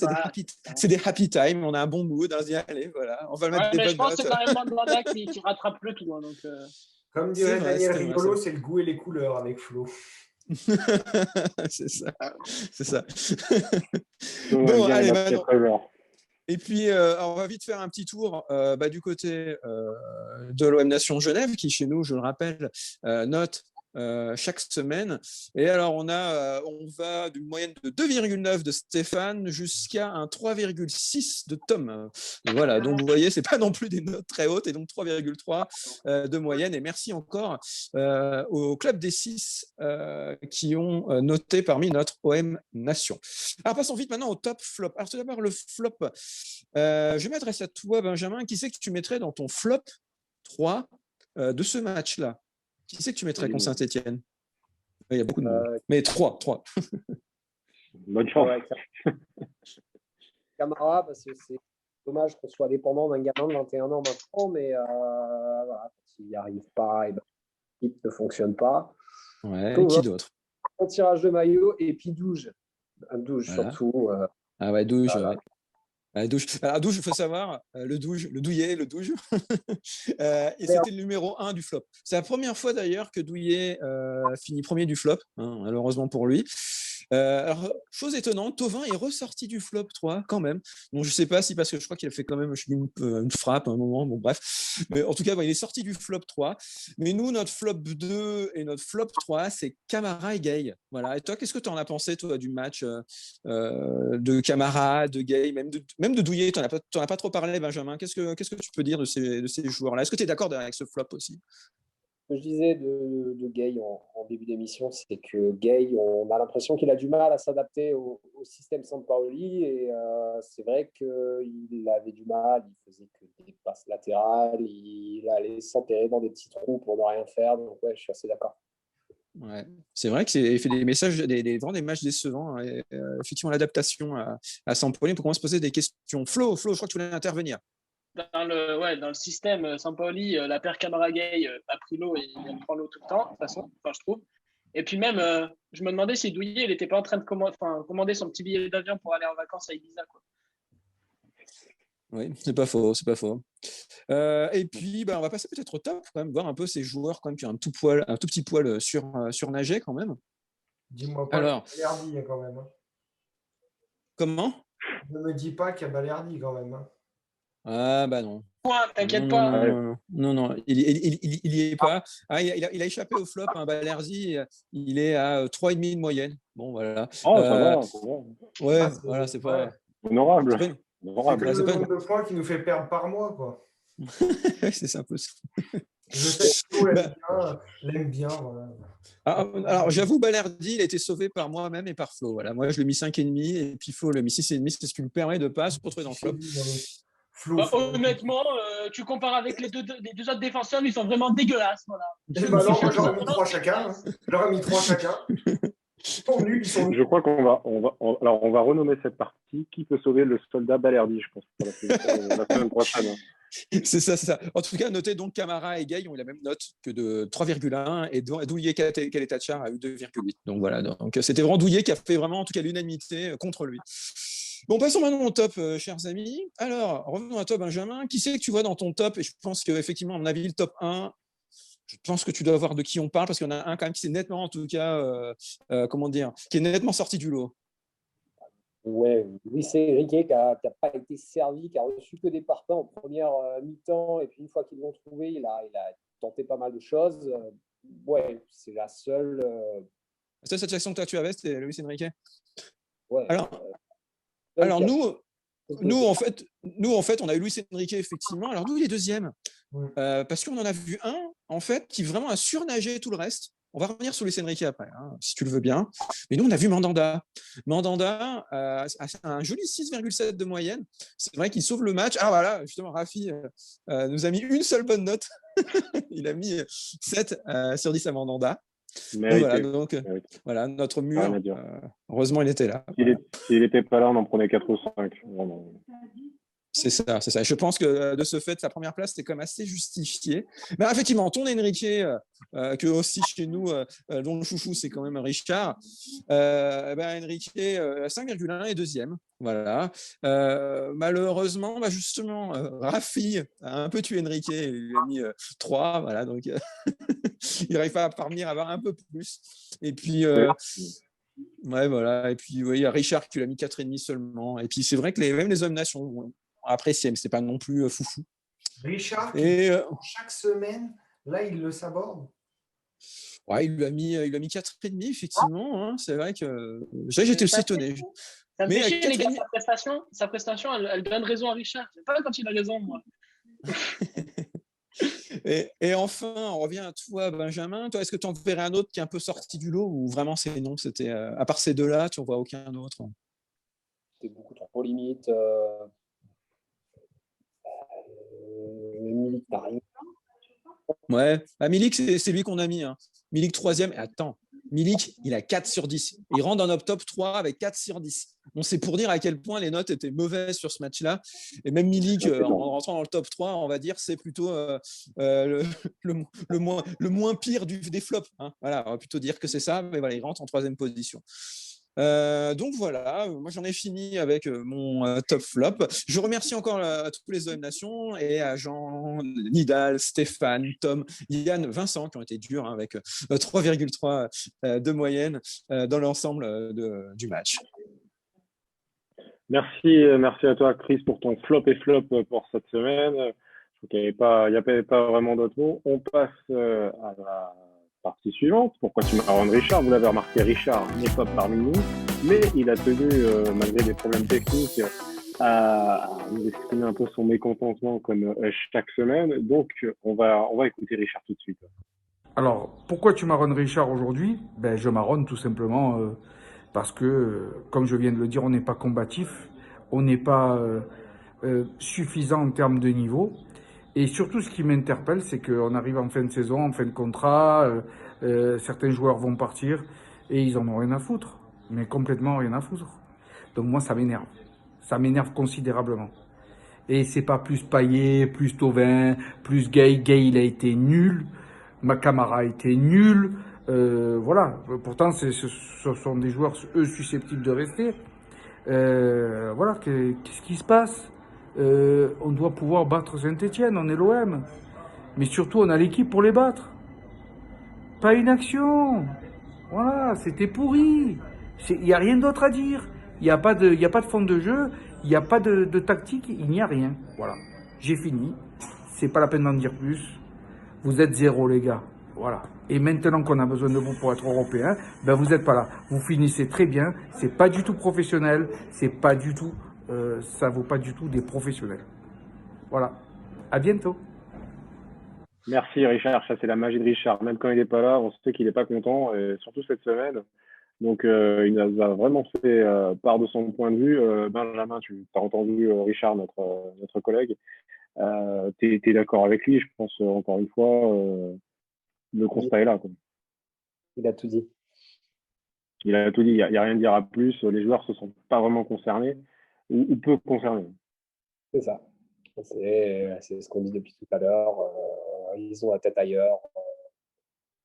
c'est des happy time. On a un bon mood. On se dit, allez, voilà, on va mettre des bonnes je pense notes. que c'est quand même Mandanda qui rattrape le tout. Hein, donc, Comme dirait Daniel Riolo, c'est le goût et les couleurs avec Flo. C'est ça. Bon, allez, maintenant. Et puis, on va vite faire un petit tour du côté de l'OM Nation Genève, qui chez nous, je le rappelle, note chaque semaine. Et alors, on va d'une moyenne de 2,9 de Stéphane jusqu'à un 3,6 de Tom. Voilà, donc vous voyez, c'est pas non plus des notes très hautes, et donc 3,3 de moyenne. Et merci encore au Club des 6 qui ont noté parmi notre OM Nation. Alors, passons vite maintenant au top flop. Alors, tout d'abord, le flop. Je m'adresse à toi, Benjamin. Qui c'est que tu mettrais dans ton flop 3 de ce match-là? Qui c'est que tu mettrais contre Saint-Etienne? Il y a beaucoup de monde. Mais 3. Bonne chance. Camara, parce que c'est dommage qu'on soit dépendant d'un gamin de 21 ans maintenant, mais voilà, s'il n'y arrive pas, l'équipe ne fonctionne pas. Ouais, qui d'autre? Un tirage de maillot et puis Douge. Un Douge voilà. Surtout. Ah ouais, Douge, voilà. ouais. Alors, Douge, il faut savoir, le Douge. Et c'était le numéro 1 du flop. C'est la première fois d'ailleurs que Douillet finit premier du flop, hein, malheureusement pour lui. Alors, chose étonnante, Thauvin est ressorti du flop 3 quand même. Donc, je ne sais pas si parce que je crois qu'il a fait quand même une frappe à un moment. Bon, bref. Mais en tout cas, il est sorti du flop 3. Mais nous, notre flop 2 et notre flop 3, c'est Camara et Gay. Voilà. Et toi, qu'est-ce que tu en as pensé, toi, du match de Camara, de Gay, même de Douillet? Tu n'en as pas trop parlé, Benjamin. Qu'est-ce que tu peux dire de ces joueurs-là? Est-ce que tu es d'accord avec ce flop aussi? Ce que je disais de Gay en début d'émission, c'est que Gay, on a l'impression qu'il a du mal à s'adapter au système Sampaoli, et c'est vrai qu'il avait du mal, il faisait que des passes latérales, il allait s'enterrer dans des petits trous pour ne rien faire, donc ouais, je suis assez d'accord. Ouais. C'est vrai qu'il fait des messages, des matchs décevants. Hein, et, effectivement, l'adaptation à Sampaoli, on peut commencer à se poser des questions. Flo, je crois que tu voulais intervenir. Dans le système Sampaoli, la paire Camara-Gay a pris l'eau et il prend l'eau tout le temps, de toute façon, je trouve. Et puis même, je me demandais si Douillet, il n'était pas en train de commander son petit billet d'avion pour aller en vacances à Ibiza, quoi. Oui, c'est pas faux, c'est pas faux. Et puis, on va passer peut-être au top, quand même, voir un peu ces joueurs quand même qui ont un tout petit poil surnagé quand même. Dis-moi pas Alors, qu'il y a Balerdi quand même. Hein. comment? Ne me dis pas qu'il y a Balerdi quand même. Hein. Ah bah non. Point, Non, t'inquiète non, pas. non, il y est pas. Ah, il a échappé au flop, hein, Balerdi, il est à 3,5 de moyenne. Bon, voilà. Oh, ça va, ça va. Ouais, Ah, voilà, c'est pas. Honorable. C'est pas une- C'est Honorable. comme c'est le pas une- nombre de points qui nous fait perdre par mois, quoi. c'est un peu ça. Je sais que Flo Bah, l'aime bien. Voilà. alors, j'avoue, Balerdi, il a été sauvé par moi-même et par Flo. Voilà. Moi, je lui ai mis 5,5 et puis Flo l'a mis 6,5. C'est ce qui lui permet de ne pas se retrouver dans le flop. Flo, Bah, honnêtement, tu compares avec les deux autres défenseurs, ils sont vraiment dégueulasses. Voilà. Eh ben alors, j'aurais mis 3 chacun. Hein. J'aurais mis 3 chacun. Ils sont nuls, ils sont nuls. Je crois qu'on va, alors on va renommer cette partie. Qui peut sauver le soldat Balerdi, je pense, pour la semaine prochaine. C'est ça, c'est ça. En tout cas, notez donc Camara et Gay ont eu la même note que de 3,1 et Douillet Kaletachar a eu 2,8. Donc voilà, donc c'était vraiment Douillet qui a fait vraiment en tout cas l'unanimité contre lui. Bon, passons maintenant au top, chers amis. Alors, revenons à toi, Benjamin. Qui c'est que tu vois dans ton top? Et je pense qu'effectivement, à mon avis, le top 1, je pense que tu dois voir de qui on parle parce qu'il y en a un quand même qui s'est nettement, en tout cas, comment dire, qui est nettement sorti du lot. Ouais, Luis Enrique qui n'a pas été servi, qui a reçu que des parpaings en première mi-temps, et puis une fois qu'ils l'ont trouvé, il a tenté pas mal de choses. Ouais, c'est la seule. La seule satisfaction que toi tu avais, c'était Luis Enrique. Ouais. Alors nous, en fait, on a eu Luis Enrique, effectivement. Alors, nous, il est deuxième. Parce qu'on en a vu un, en fait, qui vraiment a surnagé tout le reste. On va revenir sur Luis Enrique après, hein, si tu le veux bien. Mais nous, on a vu Mandanda. Mandanda a un joli 6,7 de moyenne. C'est vrai qu'il sauve le match. Ah, voilà, justement, Rafi nous a mis une seule bonne note. Il a mis 7 sur 10 à Mandanda. Voilà, notre mur. Heureusement, il était là. S'il n'était pas là, on en prenait 4 ou 5. Vraiment. C'est ça, c'est ça. Je pense que de ce fait, sa première place, c'était quand même assez justifié. Mais effectivement, ton Enrique, que aussi chez nous, dont le chouchou, c'est quand même Richard. Enrique, 5,1 et deuxième. Voilà. Malheureusement, justement, Rafi a un peu tué Enrique. Il lui a mis 3. Voilà, donc il n'arrive pas à parvenir à avoir un peu plus. Et puis. Ouais, voilà. Et puis, il y a Richard qui lui a mis 4,5 seulement. Et puis, c'est vrai que même les hommes nations ont apprécié, mais c'est pas non plus foufou. Richard, chaque semaine, là, il le saborde. Ouais, il lui a mis 4,5, effectivement. Hein. C'est vrai que j'étais aussi étonné. Ça me fait chier, les gars, sa prestation elle donne raison à Richard. C'est pas quand il a raison, moi. Et enfin, on revient à toi, Benjamin. Toi, est-ce que tu en verrais un autre qui est un peu sorti du lot ou vraiment c'est non? C'était à part ces deux-là, tu n'en vois aucun autre? C'était beaucoup trop limite. Milik n'a rien. Ouais, Milik, c'est lui qu'on a mis. Hein. Milik 3e. Et attends, Milik, il a 4 sur 10. Il rentre dans notre top 3 avec 4 sur 10. Bon, c'est pour dire à quel point les notes étaient mauvaises sur ce match-là. Et même Milik, en rentrant dans le top 3, on va dire, c'est plutôt le moins pire des flops. Hein. Voilà, on va plutôt dire que c'est ça. Mais voilà, il rentre en 3e position. Donc voilà, moi j'en ai fini avec mon top flop. Je remercie encore à tous les OM Nations et à Jean, Nidal, Stéphane, Tom, Yann, Vincent qui ont été durs hein, avec 3,3 de moyenne dans l'ensemble du match. Merci à toi Chris pour ton flop et flop pour cette semaine. Je trouve qu'il n'y avait pas vraiment d'autres mots. On passe à la partie suivante. Pourquoi tu marronnes Richard? Vous l'avez remarqué, Richard n'est pas parmi nous, mais il a tenu, malgré des problèmes techniques, à nous exprimer un peu son mécontentement comme chaque semaine. Donc, on va écouter Richard tout de suite. Alors, pourquoi tu marronnes Richard aujourd'hui? Je marronne tout simplement parce que, comme je viens de le dire, on n'est pas combatif, on n'est pas suffisant en termes de niveau. Et surtout, ce qui m'interpelle, c'est qu'on arrive en fin de saison, en fin de contrat, certains joueurs vont partir et ils en ont rien à foutre, mais complètement rien à foutre. Donc moi, ça m'énerve considérablement. Et c'est pas plus Payet, plus Thauvin, plus Gay. Gay, il a été nul. Camara a été nul. Voilà. Pourtant, ce sont des joueurs, eux, susceptibles de rester. Voilà. Qu'est-ce qui se passe? On doit pouvoir battre Saint-Etienne, on est l'OM. Mais surtout, on a l'équipe pour les battre. Pas une action. Voilà, c'était pourri. Il n'y a rien d'autre à dire. Il n'y a pas de fond de jeu, il n'y a pas de tactique, il n'y a rien. Voilà, j'ai fini. C'est pas la peine d'en dire plus. Vous êtes zéro, les gars. Voilà. Et maintenant qu'on a besoin de vous pour être européen, ben vous n'êtes pas là. Vous finissez très bien. C'est pas du tout professionnel. C'est pas du tout, ça vaut pas du tout des professionnels. Voilà. À bientôt. Merci Richard, ça c'est la magie de Richard. Même quand il n'est pas là, on sait qu'il n'est pas content, et surtout cette semaine. Donc il nous a vraiment fait part de son point de vue. Benjamin, tu as entendu Richard, notre collègue. Tu es d'accord avec lui, je pense, encore une fois, le constat est là, quoi. Il a tout dit. Il a tout dit, il n'y a rien à dire à plus. Les joueurs ne se sentent pas vraiment concernés, ou peu concernés. C'est ça. C'est ce qu'on dit depuis tout à l'heure. Ils ont la tête ailleurs.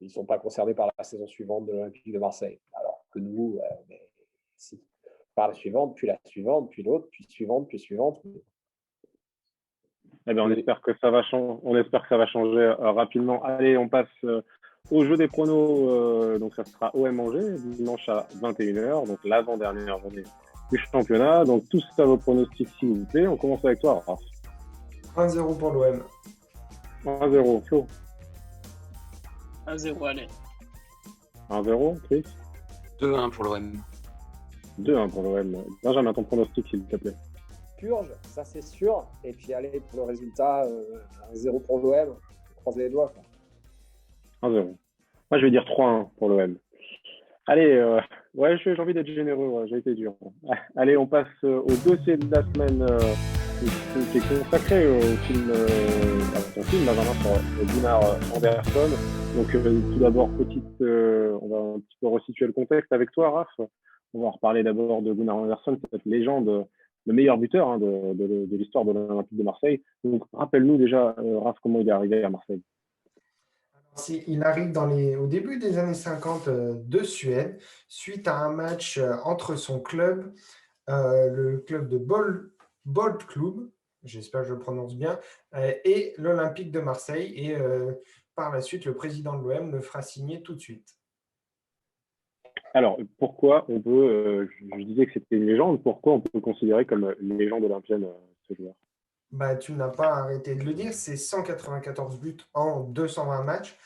Ils ne sont pas concernés par la saison suivante de l'Olympique de Marseille. Alors que nous, si. Par la suivante, puis l'autre, puis suivante. Eh bien, on espère que ça va changer rapidement. Allez, on passe au jeu des pronos. Donc, ça sera OM Angers, dimanche à 21h, donc l'avant-dernière journée du championnat. Donc, tous à vos pronostics, s'il vous plaît. On commence avec toi, Raph. 1-0 pour l'OM. 1-0, Flo. 1-0, allez. 1-0, Chris. 2-1 pour l'OM. 2-1 pour l'OM. Benjamin, ton pronostic, s'il te plaît. Purge, ça c'est sûr. Et puis allez, pour le résultat, 1-0 pour l'OM. Croisez les doigts, quoi. 1-0. Moi, je vais dire 3-1 pour l'OM. Allez, ouais, j'ai envie d'être généreux, ouais, j'ai été dur. Allez, on passe au dossier de la semaine qui est consacré au film, à ton film, Benjamin, sur Gunnar Andersson. Donc, tout d'abord, on va un petit peu resituer le contexte avec toi, Raph. On va reparler d'abord de Gunnar Andersson, cette légende, le meilleur buteur de l'histoire de l'Olympique de Marseille. Donc, rappelle-nous déjà, Raph, comment il est arrivé à Marseille. Il arrive au début des années 50 de Suède, suite à un match entre son club, le club de Bold Club, j'espère que je le prononce bien, et l'Olympique de Marseille. Et par la suite, le président de l'OM le fera signer tout de suite. Alors, pourquoi on peut, je disais que c'était une légende, pourquoi on peut le considérer comme une légende olympienne, ce joueur? Tu n'as pas arrêté de le dire, c'est 194 buts en 220 matchs.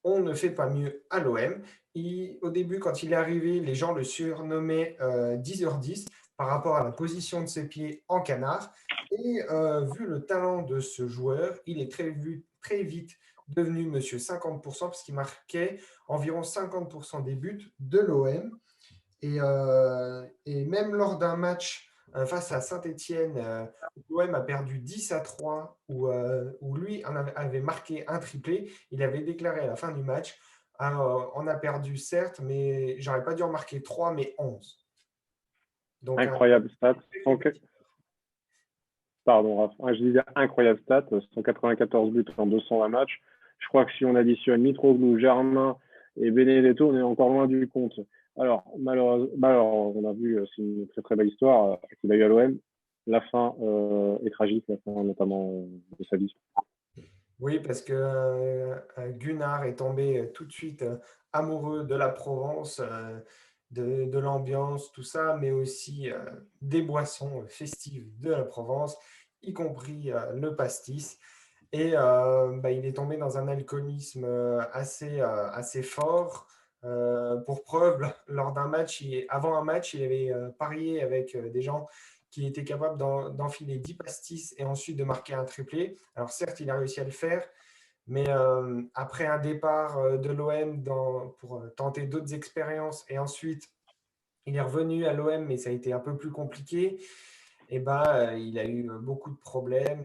On ne fait pas mieux à l'OM. Au début, quand il est arrivé, les gens le surnommaient 10h10 par rapport à la position de ses pieds en canard. Et vu le talent de ce joueur, il est très vite devenu monsieur 50% parce qu'il marquait environ 50% des buts de l'OM. Et même lors d'un match face à Saint-Etienne, l'OM a perdu 10-3, où lui avait marqué un triplé. Il avait déclaré à la fin du match, on a perdu certes, mais j'aurais pas dû en marquer 3, mais 11. Donc, incroyable stat. Pardon, Raph. Je disais incroyable stat, 194 buts en 220 matchs. Je crois que si on additionne Mitroglou, Germain et Benedetto, on est encore loin du compte. Alors, malheureusement, on a vu, c'est une très très belle histoire qu'il a eu à l'OM. La fin est tragique, la fin notamment de sa vie. Oui, parce que Gunnar est tombé tout de suite amoureux de la Provence, de l'ambiance, tout ça, mais aussi des boissons festives de la Provence, y compris le pastis. Et il est tombé dans un alcoolisme assez fort. Pour preuve, lors d'un match, avant un match, il avait parié avec des gens qui étaient capables d'enfiler 10 pastis et ensuite de marquer un triplé. Alors certes, il a réussi à le faire, mais après un départ de l'OM pour tenter d'autres expériences, et ensuite il est revenu à l'OM, mais ça a été un peu plus compliqué. Et il a eu beaucoup de problèmes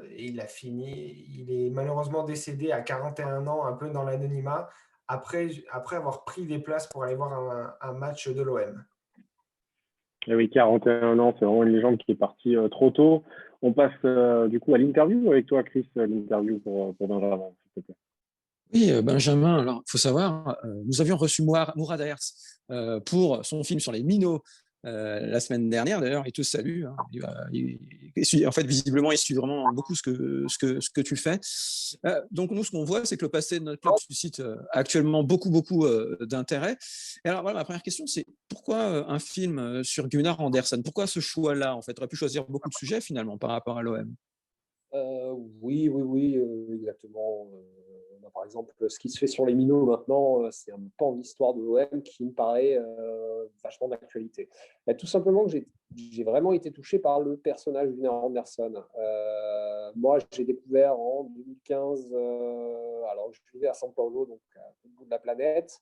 et il a fini. Il est malheureusement décédé à 41 ans, un peu dans l'anonymat, après avoir pris des places pour aller voir un match de l'OM. Et oui, 41 ans, c'est vraiment une légende qui est partie trop tôt. On passe du coup à l'interview avec toi, Chris, l'interview pour Benjamin, s'il te plaît. Oui, Benjamin, alors il faut savoir, nous avions reçu Mourad Aers pour son film sur les minots la semaine dernière. D'ailleurs, il te salue. Hein. En fait, visiblement, il suit vraiment beaucoup ce que tu fais. Donc, nous, ce qu'on voit, c'est que le passé de notre club suscite actuellement beaucoup d'intérêt. Et alors, voilà, ma première question, c'est pourquoi un film sur Gunnar Andersson? Pourquoi ce choix-là, en fait? Tu aurais pu choisir beaucoup de sujets, finalement, par rapport à l'OM. Oui, exactement. Par exemple, ce qui se fait sur les minots maintenant, c'est un pan de l'histoire de l'OM qui me paraît vachement d'actualité. Tout simplement que j'ai vraiment été touché par le personnage de Gunnar Andersson. Moi, j'ai découvert en 2015, alors je vivais à São Paulo, donc à l'autre bout de la planète.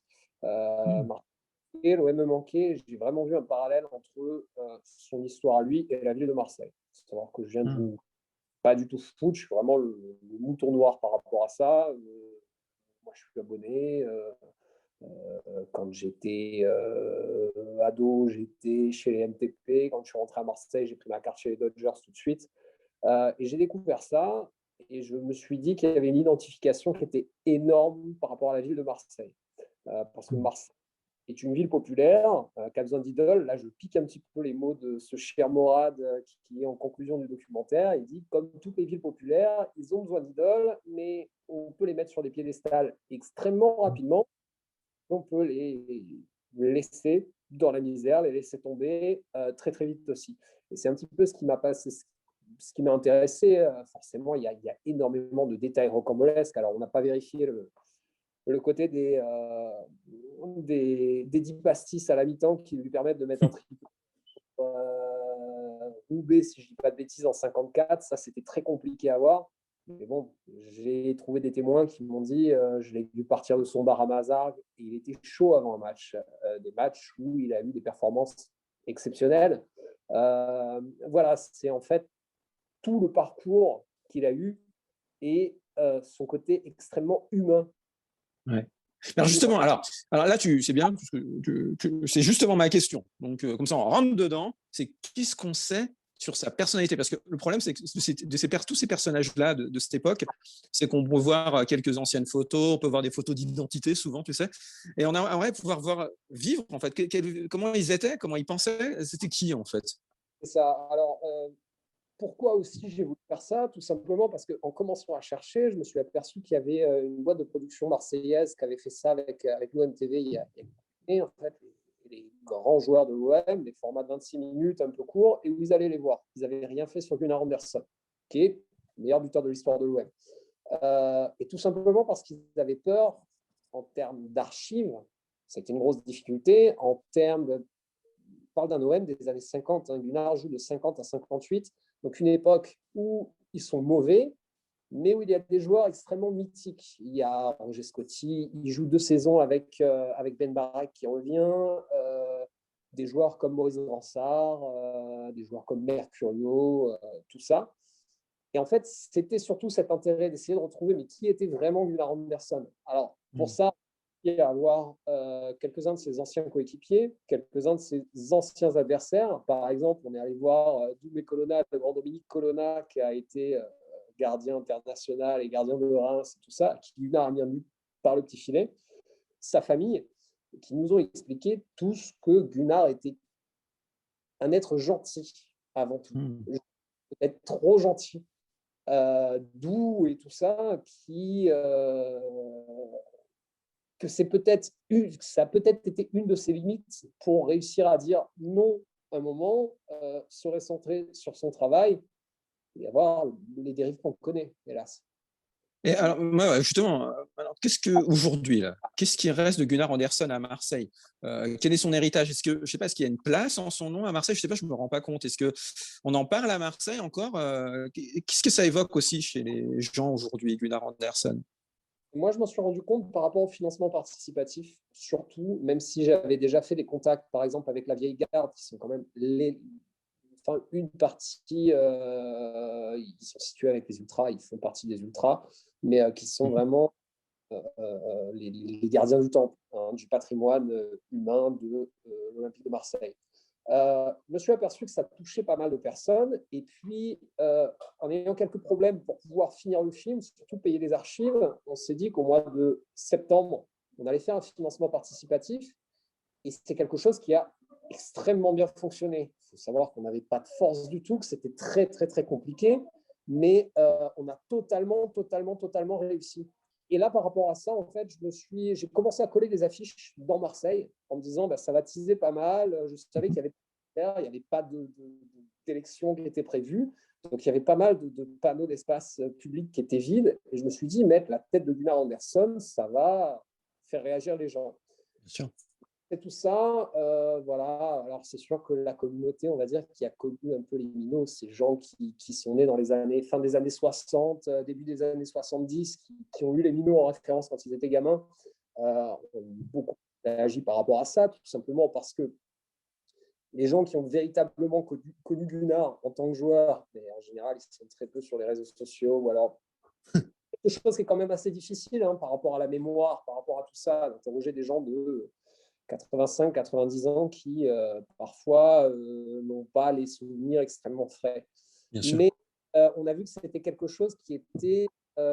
Et l'OM me manquait. J'ai vraiment vu un parallèle entre son histoire à lui et la ville de Marseille. Il faut savoir que je viens de pas du tout foot, je suis vraiment le mouton noir par rapport à ça. Moi, je suis abonné. Quand j'étais ado, j'étais chez les MTP. Quand je suis rentré à Marseille, j'ai pris ma carte chez les Dodgers tout de suite. Et j'ai découvert ça et je me suis dit qu'il y avait une identification qui était énorme par rapport à la ville de Marseille. Parce que Marseille est une ville populaire qui a besoin d'idoles. Là, je pique un petit peu les mots de ce cher Morad qui est en conclusion du documentaire. Il dit, comme toutes les villes populaires, ils ont besoin d'idoles, mais on peut les mettre sur des piédestals extrêmement rapidement. On peut les laisser dans la misère, les laisser tomber très, très vite aussi. Et c'est un petit peu ce qui m'a intéressé. Forcément, il y a énormément de détails rocambolesques. Alors, on n'a pas vérifié le côté des 10 pastis à la mi-temps qui lui permettent de mettre un triplé Roubaix, si je ne dis pas de bêtises, en 54. Ça, c'était très compliqué à voir. Mais bon, j'ai trouvé des témoins qui m'ont dit, je l'ai vu partir de son bar à Mazargues et il était chaud avant un match. Des matchs où il a eu des performances exceptionnelles. Voilà, c'est en fait tout le parcours qu'il a eu et son côté extrêmement humain. Ouais. Alors justement, alors là, c'est bien, parce que c'est justement ma question. Donc, comme ça, on rentre dedans. C'est qu'est-ce qu'on sait sur sa personnalité? Parce que le problème, c'est que tous ces personnages-là de cette époque, c'est qu'on peut voir quelques anciennes photos, on peut voir des photos d'identité, souvent, tu sais. Et on aimerait pouvoir vivre, en fait. Comment ils étaient, comment ils pensaient, c'était qui, en fait? C'est ça. Alors, pourquoi aussi j'ai voulu faire ça? Tout simplement parce qu'en commençant à chercher, je me suis aperçu qu'il y avait une boîte de production marseillaise qui avait fait ça avec l'OMTV il y a quelques années, en fait, les grands joueurs de l'OM, des formats de 26 minutes un peu courts, et où ils allaient les voir. Ils n'avaient rien fait sur Gunnar Andersson, qui est le meilleur buteur de l'histoire de l'OM. Et tout simplement parce qu'ils avaient peur, en termes d'archives, c'était une grosse difficulté, en termes de... On parle d'un OM des années 50, hein. Gunnar joue de 50 à 58, donc une époque où ils sont mauvais, mais où il y a des joueurs extrêmement mythiques. Il y a Roger Scotti, il joue 2 saisons avec Ben Barak qui revient, des joueurs comme Maurice Ransard, des joueurs comme Mercurio, tout ça. Et en fait, c'était surtout cet intérêt d'essayer de retrouver mais qui était vraiment Gunnar Andersson. Alors, pour ça, il y a à avoir quelques-uns de ses anciens coéquipiers, quelques-uns de ses anciens adversaires. Par exemple, on est allé voir Doumé Colonna, le grand Dominique Colonna, qui a été gardien international et gardien de Reims, et tout ça, qui Gunnar a bien vu par le petit filet. Sa famille, qui nous ont expliqué tous que Gunnar était un être gentil avant tout, peut-être trop gentil, doux et tout ça, que ça a peut-être été une de ses limites pour réussir à dire non un moment, se recentrer sur son travail et avoir les dérives qu'on connaît, hélas. Et alors, justement, qu'est-ce qui reste de Gunnar Andersson à Marseille? Quel est son héritage? Est-ce que, je sais pas, est-ce qu'il y a une place en son nom à Marseille? Je sais pas, je me rends pas compte. Est-ce que on en parle à Marseille encore? Qu'est-ce que ça évoque aussi chez les gens aujourd'hui, Gunnar Andersson? Moi, je m'en suis rendu compte par rapport au financement participatif, surtout, même si j'avais déjà fait des contacts, par exemple, avec la vieille garde, qui sont quand même une partie, ils sont situés avec les ultras, ils font partie des ultras, mais qui sont vraiment les gardiens du temple, hein, du patrimoine humain de l'Olympique de Marseille. Je me suis aperçu que ça touchait pas mal de personnes, et puis en ayant quelques problèmes pour pouvoir finir le film, surtout payer les archives, on s'est dit qu'au mois de septembre, on allait faire un financement participatif, et c'est quelque chose qui a extrêmement bien fonctionné. Il faut savoir qu'on n'avait pas de force du tout, que c'était très, très, très compliqué, mais on a totalement réussi. Et là, par rapport à ça, en fait, j'ai commencé à coller des affiches dans Marseille en me disant, ça va teaser pas mal. Je savais qu'il n'y avait pas d'élection qui était prévue. Donc, il y avait pas mal de panneaux d'espace public qui étaient vides. Et je me suis dit, mettre la tête de Gunnar Andersson, ça va faire réagir les gens. Bien sûr. Et tout ça, voilà. Alors, c'est sûr que la communauté, on va dire, qui a connu un peu les minots, ces gens qui sont nés dans fin des années 60, début des années 70, qui ont eu les minots en référence quand ils étaient gamins, ont beaucoup réagi par rapport à ça, tout simplement parce que les gens qui ont véritablement connu Gunnar en tant que joueur, mais en général, ils sont très peu sur les réseaux sociaux, ou alors quelque chose qui est quand même assez difficile par rapport à la mémoire, par rapport à tout ça, d'interroger des gens de 85, 90 ans qui, parfois, n'ont pas les souvenirs extrêmement frais. Mais on a vu que c'était quelque chose qui était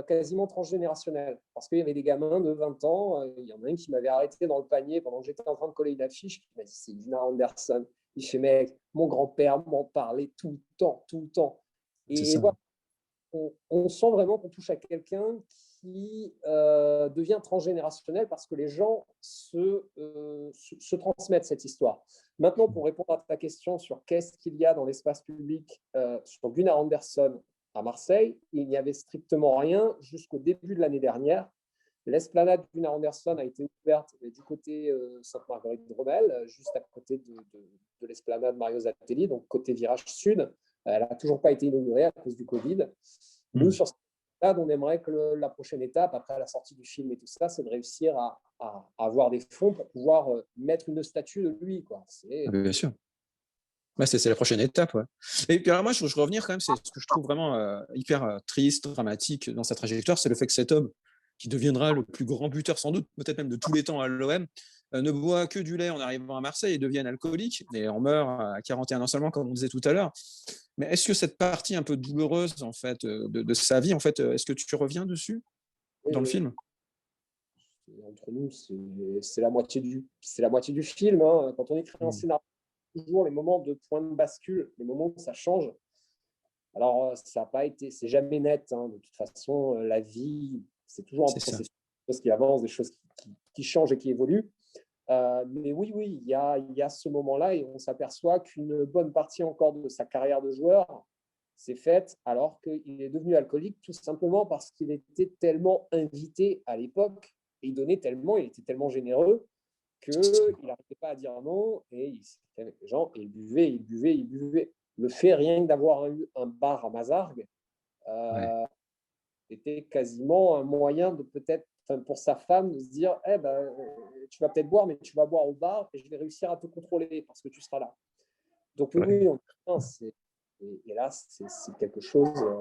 quasiment transgénérationnel. Parce qu'il y avait des gamins de 20 ans, il y en a un qui m'avait arrêté dans le panier pendant que j'étais en train de coller une affiche, qui m'a dit, c'est Gunnar Andersson. Il fait, mec, mon grand-père m'en parlait tout le temps. Et voilà, on sent vraiment qu'on touche à quelqu'un qui devient transgénérationnel parce que les gens se transmettent cette histoire. Maintenant, pour répondre à ta question sur qu'est-ce qu'il y a dans l'espace public sur Gunnar Andersson à Marseille, il n'y avait strictement rien jusqu'au début de l'année dernière. L'esplanade Gunnar Andersson a été ouverte du côté Sainte-Marguerite-de-Rommel, juste à côté de l'esplanade Mario Zatelli, donc côté virage sud. Elle n'a toujours pas été inaugurée à cause du Covid. Nous, sur cette stade, on aimerait que la prochaine étape, après la sortie du film et tout ça, c'est de réussir à avoir des fonds pour pouvoir mettre une statue de lui, quoi. Bien sûr. C'est la prochaine étape. Ouais. Et puis alors moi, je veux revenir quand même, c'est ce que je trouve vraiment hyper triste, dramatique dans sa trajectoire, c'est le fait que cet homme, qui deviendra le plus grand buteur sans doute, peut-être même de tous les temps à l'OM, ne boit que du lait en arrivant à Marseille et devienne alcoolique, et en meurt à 41 ans seulement, comme on disait tout à l'heure. Mais est-ce que cette partie un peu douloureuse en fait, de sa vie, en fait, est-ce que tu reviens dessus dans le film ? Entre nous, c'est la moitié du film. Quand on écrit un scénario, toujours les moments de point de bascule, les moments où ça change. Alors, ça n'a pas été, c'est jamais net. De toute façon, la vie, c'est toujours un processus, des choses qui avancent, des choses qui changent et qui évoluent. Mais oui, il y a ce moment-là et on s'aperçoit qu'une bonne partie encore de sa carrière de joueur s'est faite alors qu'il est devenu alcoolique, tout simplement parce qu'il était tellement invité à l'époque et il donnait tellement, il était tellement généreux qu'il n'arrivait pas à dire non et il s'était avec les gens et il buvait. Le fait rien que d'avoir eu un bar à Mazargues était quasiment un moyen de peut-être, pour sa femme, de se dire tu vas peut-être boire, mais tu vas boire au bar et je vais réussir à te contrôler parce que tu seras là. Donc oui, et là, c'est quelque chose de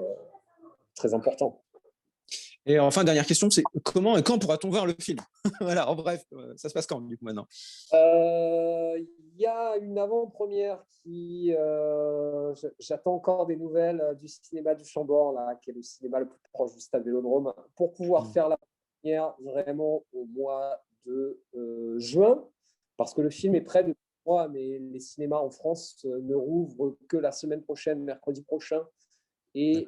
très important. Et enfin, dernière question, c'est comment et quand pourra-t-on voir le film ? Voilà, en bref, ça se passe quand du coup maintenant ? Il y a une avant-première qui... j'attends encore des nouvelles du cinéma du Chambord, là, qui est le cinéma le plus proche du stade Vélodrome, pour pouvoir faire la première vraiment au mois de juin, parce que le film est prêt depuis mois, mais les cinémas en France ne rouvrent que la semaine prochaine, mercredi prochain. Et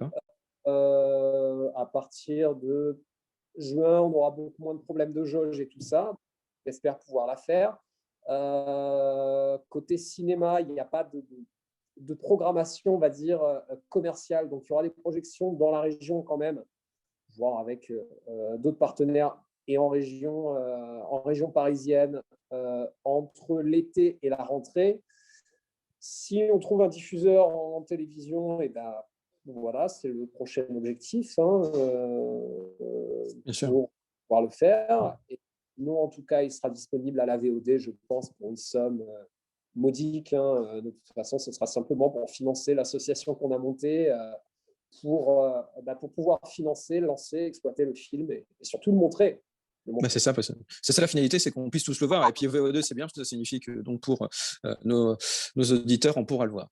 à partir de juin, on aura beaucoup moins de problèmes de jauge et tout ça. J'espère pouvoir la faire. Côté cinéma, il n'y a pas de programmation, on va dire, commerciale. Donc, il y aura des projections dans la région quand même, voire avec d'autres partenaires et en région parisienne entre l'été et la rentrée. Si on trouve un diffuseur en télévision, et voilà, c'est le prochain objectif pour pouvoir le faire. Et nous, en tout cas, il sera disponible à la VOD, je pense, pour une somme modique. De toute façon, ce sera simplement pour financer l'association qu'on a montée pour pouvoir financer, lancer, exploiter le film et surtout le montrer. C'est ça la finalité, c'est qu'on puisse tous le voir. Et puis VO2, c'est bien parce que ça signifie que donc pour nos auditeurs, on pourra le voir.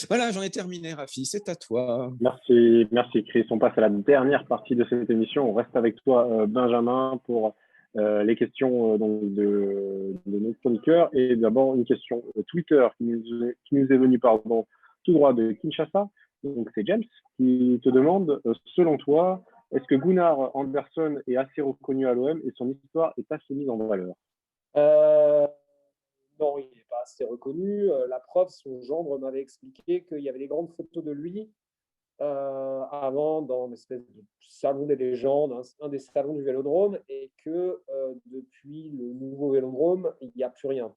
Voilà, j'en ai terminé, Rafi, c'est à toi. Merci Chris. On passe à la dernière partie de cette émission. On reste avec toi, Benjamin, pour les questions donc de nos chroniqueurs. Et d'abord, une question Twitter qui nous est venue tout droit de Kinshasa. Donc, c'est James qui te demande, selon toi, est-ce que Gunnar Anderson est assez reconnu à l'OM et son histoire est assez mise en valeur? Non, il n'est pas assez reconnu. La preuve, son gendre m'avait expliqué qu'il y avait des grandes photos de lui avant dans une espèce de salon des légendes, un des salons du Vélodrome, et que depuis le nouveau Vélodrome, il n'y a plus rien.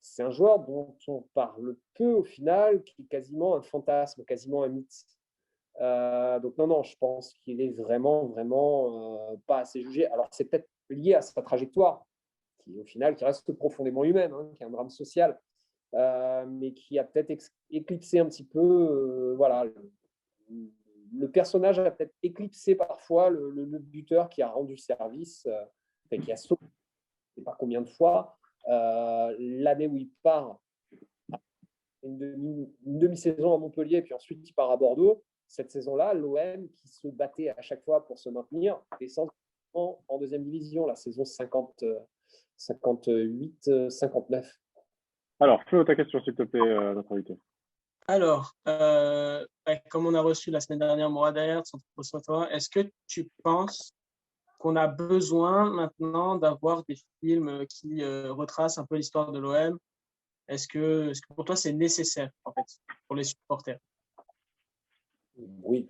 C'est un joueur dont on parle peu au final, qui est quasiment un fantasme, quasiment un mythe. Donc non, je pense qu'il est vraiment pas assez jugé. Alors c'est peut-être lié à sa trajectoire, qui au final qui reste profondément humaine, qui est un drame social, mais qui a peut-être éclipsé un petit peu, voilà, le personnage a peut-être éclipsé parfois le buteur qui a rendu service, qui a sauvé, je ne sais pas combien de fois. L'année où il part, une demi-saison à Montpellier, puis ensuite il part à Bordeaux. Cette saison-là, l'OM, qui se battait à chaque fois pour se maintenir, descend en deuxième division, la saison 58-59. Alors, fais ta question, s'il te plaît, notre invité. Alors, comme on a reçu la semaine dernière Mourad Ayer, est-ce que tu penses qu'on a besoin maintenant d'avoir des films qui retracent un peu l'histoire de l'OM? Est-ce que pour toi, c'est nécessaire, en fait, pour les supporters? Oui,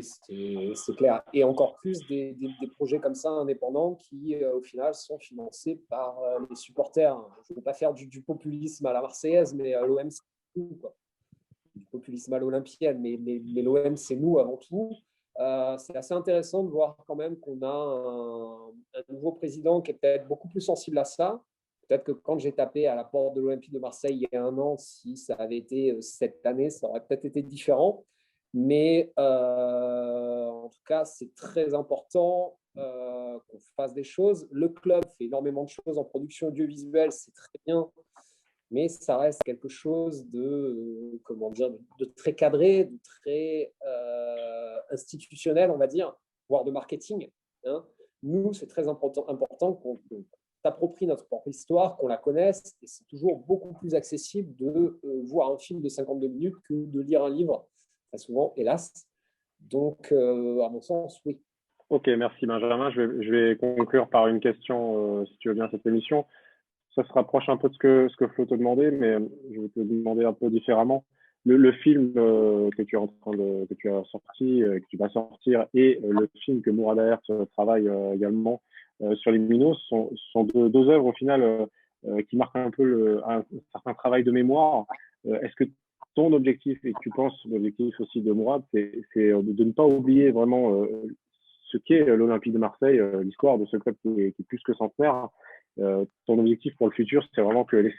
c'est clair. Et encore plus des projets comme ça, indépendants, qui, au final, sont financés par les supporters. Je ne veux pas faire du populisme à la Marseillaise, mais l'OM, c'est nous, quoi. Du populisme à l'olympienne, mais l'OM, c'est nous avant tout. C'est assez intéressant de voir quand même qu'on a un nouveau président qui est peut-être beaucoup plus sensible à ça. Peut-être que quand j'ai tapé à la porte de l'Olympique de Marseille il y a un an, si ça avait été cette année, ça aurait peut-être été différent. Mais en tout cas, c'est très important qu'on fasse des choses. Le club fait énormément de choses en production audiovisuelle, c'est très bien, mais ça reste quelque chose de, de très cadré, de très institutionnel, on va dire, voire de marketing. Nous, c'est très important qu'on s'approprie notre propre histoire, qu'on la connaisse, et c'est toujours beaucoup plus accessible de voir un film de 52 minutes que de lire un livre, très souvent, hélas. Donc, à mon sens, oui. Ok, merci Benjamin. Je vais conclure par une question, si tu veux bien, cette émission. Ça se rapproche un peu de ce que Flo te demandait, mais je vais te demander un peu différemment. Le film que tu as sorti, que tu vas sortir, et le film que Mourad Aher travaille également sur les Minots sont deux œuvres au final qui marquent un peu un certain travail de mémoire. Est-ce que ton objectif, et que tu penses l'objectif aussi de Mourad, c'est de ne pas oublier vraiment ce qu'est l'Olympique de Marseille, l'histoire de ce club qui est plus que centenaire? Ton objectif pour le futur, c'est vraiment que les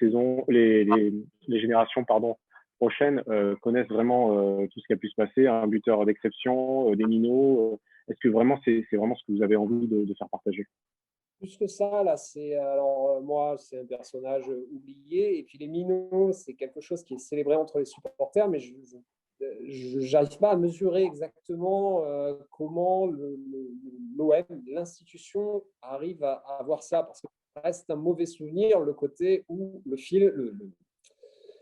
générations prochaines connaissent vraiment tout ce qui a pu se passer, un buteur d'exception, des minots. Est-ce que vraiment c'est vraiment ce que vous avez envie de faire partager? Plus que ça, là, moi, c'est un personnage oublié, et puis les minots, c'est quelque chose qui est célébré entre les supporters, mais je n'arrive pas à mesurer exactement comment l'OM, l'institution, arrive à voir ça, parce que ça reste un mauvais souvenir, le côté où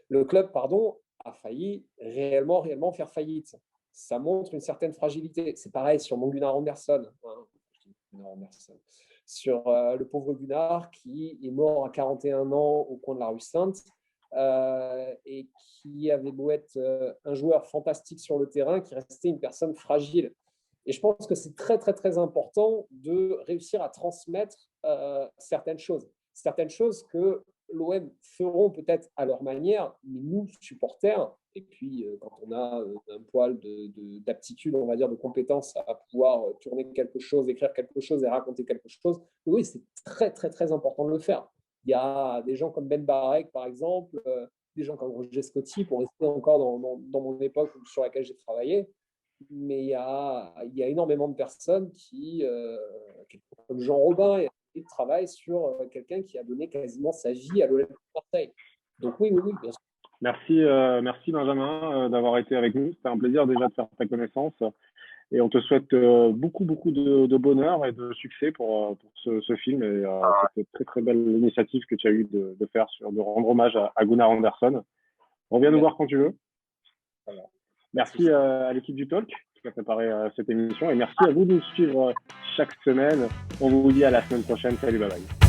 le club a failli réellement faire faillite. Ça montre une certaine fragilité. C'est pareil sur mon Gunnar Anderson. Sur le pauvre Gunnar qui est mort à 41 ans au coin de la rue Sainte et qui avait beau être un joueur fantastique sur le terrain, qui restait une personne fragile. Et je pense que c'est très, très, très important de réussir à transmettre certaines choses que l'OM feront peut-être à leur manière, mais nous, supporters, et puis quand on a un poil d'aptitude, on va dire, de compétences à pouvoir tourner quelque chose, écrire quelque chose et raconter quelque chose, oui, c'est très, très, très important de le faire. Il y a des gens comme Ben Barek, par exemple, des gens comme Roger Scotti, pour rester encore dans mon époque sur laquelle j'ai travaillé, mais il y a énormément de personnes comme Jean Robin, qui travaillent sur quelqu'un qui a donné quasiment sa vie à l'Olympique de Marseille. Donc oui, bien sûr. Merci Benjamin d'avoir été avec nous. C'était un plaisir déjà de faire ta connaissance. Et on te souhaite beaucoup de bonheur et de succès pour ce film et cette très très belle initiative que tu as eu de faire de rendre hommage à Gunnar Andersson. Reviens nous voir quand tu veux. Voilà. Merci à l'équipe du Talk qui a préparé cette émission et merci à vous de nous suivre chaque semaine. On vous dit à la semaine prochaine. Salut, bye bye.